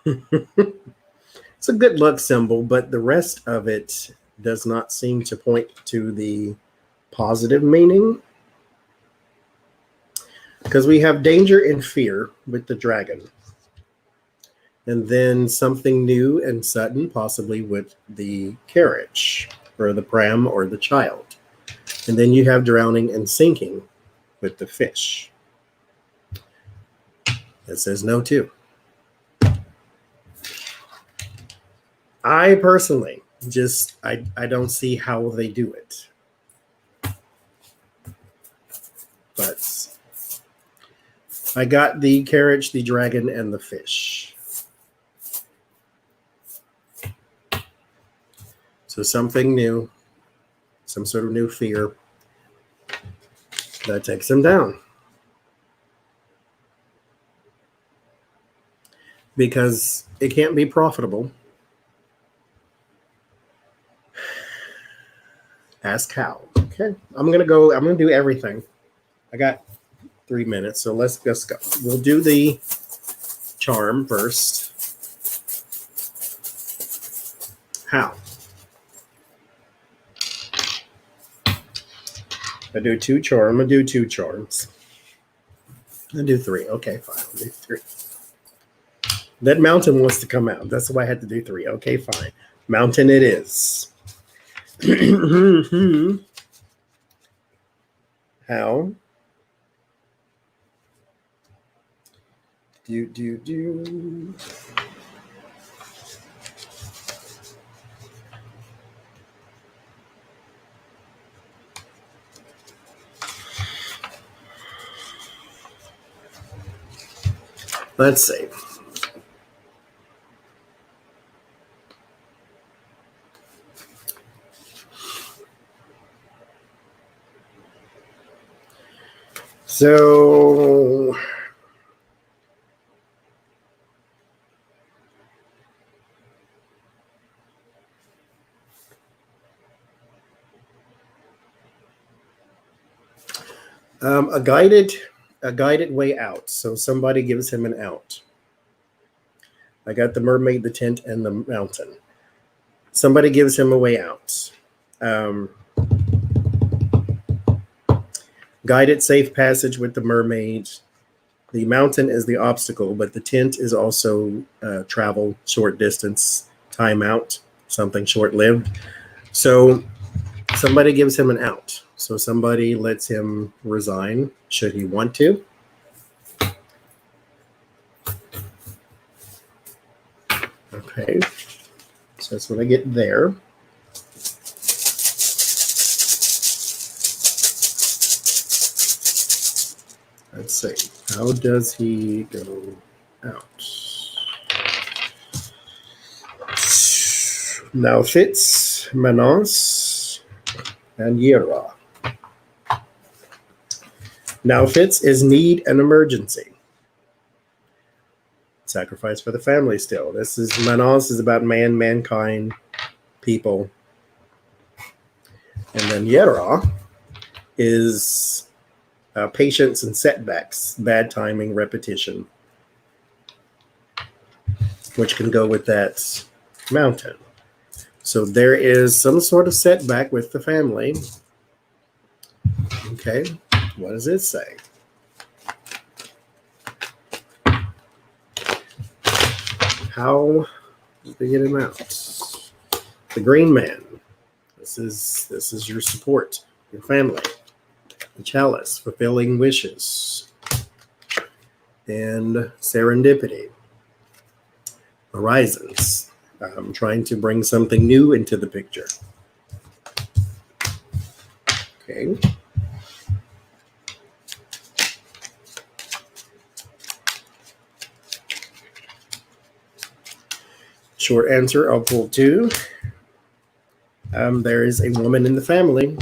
It's a good luck symbol, but the rest of it does not seem to point to the positive meaning. Because we have danger and fear with the dragon. And then something new and sudden, possibly with the carriage, or the pram, or the child. And then you have drowning and sinking with the fish. It says no too. I personally just, I don't see how they do it. But I got the carriage, the dragon, and the fish. So something new, some sort of new fear that takes him down. Because it can't be profitable. Ask how. Okay, I'm going to do everything. I got 3 minutes, so let's go. We'll do the charm first. How? I do 2 charms. I'm going to do 2 charms. I'll do 3. Okay, fine. I'll do 3. That mountain wants to come out. That's why I had to do 3. Okay, fine. Mountain it is. How? Do. Let's see. So a guided way out. So somebody gives him an out. I got the mermaid, the tent, and the mountain. Somebody gives him a way out. Guided safe passage with the mermaid. The mountain is the obstacle, but the tent is also travel, short distance, time out, something short-lived. So somebody gives him an out. So somebody lets him resign, should he want to. Okay, so that's what I get there. Let's see, how does he go out? Now Fitz, Manos, and Yera. Now Fitz is need and emergency. Sacrifice for the family still. This is Manos is about mankind, people. And then Yera is patience and setbacks, bad timing, repetition, which can go with that mountain. So there is some sort of setback with the family. Okay, what does it say? How do they get him out? The green man. This is your support, your family. The chalice, fulfilling wishes, and serendipity. Horizons. I'm trying to bring something new into the picture. Okay. Short answer, I'll pull 2. There is a woman in the family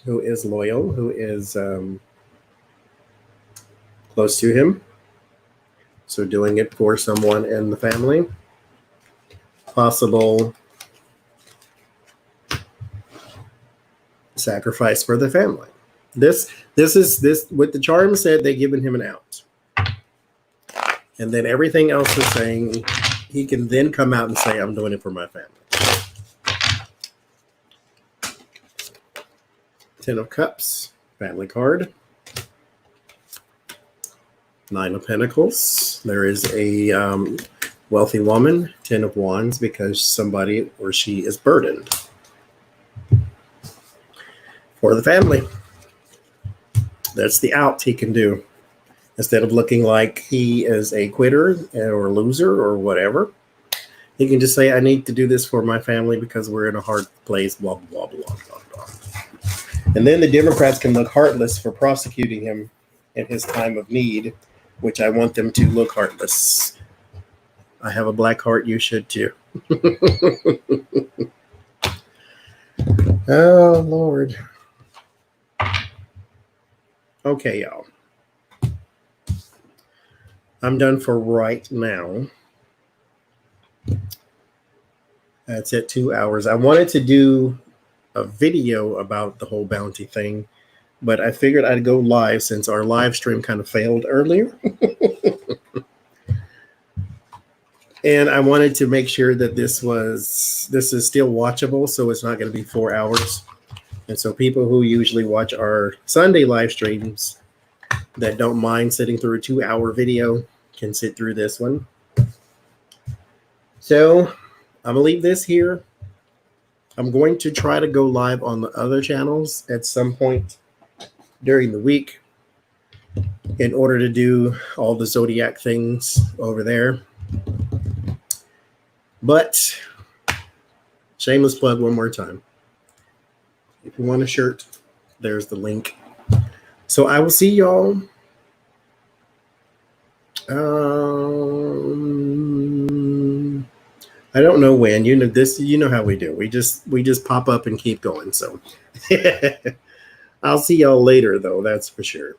who is loyal, who is close to him. So doing it for someone in the family. Possible sacrifice for the family. This is what the charm said. They've given him an out. And then everything else is saying he can then come out and say, I'm doing it for my family. 10 of Cups, family card. 9 of Pentacles. There is a wealthy woman, 10 of Wands, because somebody or she is burdened. For the family. That's the out he can do. Instead of looking like he is a quitter or a loser or whatever, He can just say, I need to do this for my family because we're in a hard place, blah, blah, blah, blah, blah. And then the Democrats can look heartless for prosecuting him in his time of need, which I want them to look heartless. I have a black heart. You should too. Oh, Lord. Okay, y'all. I'm done for right now. That's at 2 hours. I wanted to do a video about the whole bounty thing, but I figured I'd go live since our live stream kind of failed earlier. And I wanted to make sure that this is still watchable, so it's not going to be 4 hours. And so people who usually watch our Sunday live streams that don't mind sitting through a 2-hour video can sit through this one. So I'm going to leave this here. I'm going to try to go live on the other channels at some point during the week in order to do all the zodiac things over there. But shameless plug one more time. If you want a shirt, there's the link. So I will see y'all. I don't know when. You know this. You know how we do. We just pop up and keep going. So I'll see y'all later, though. That's for sure.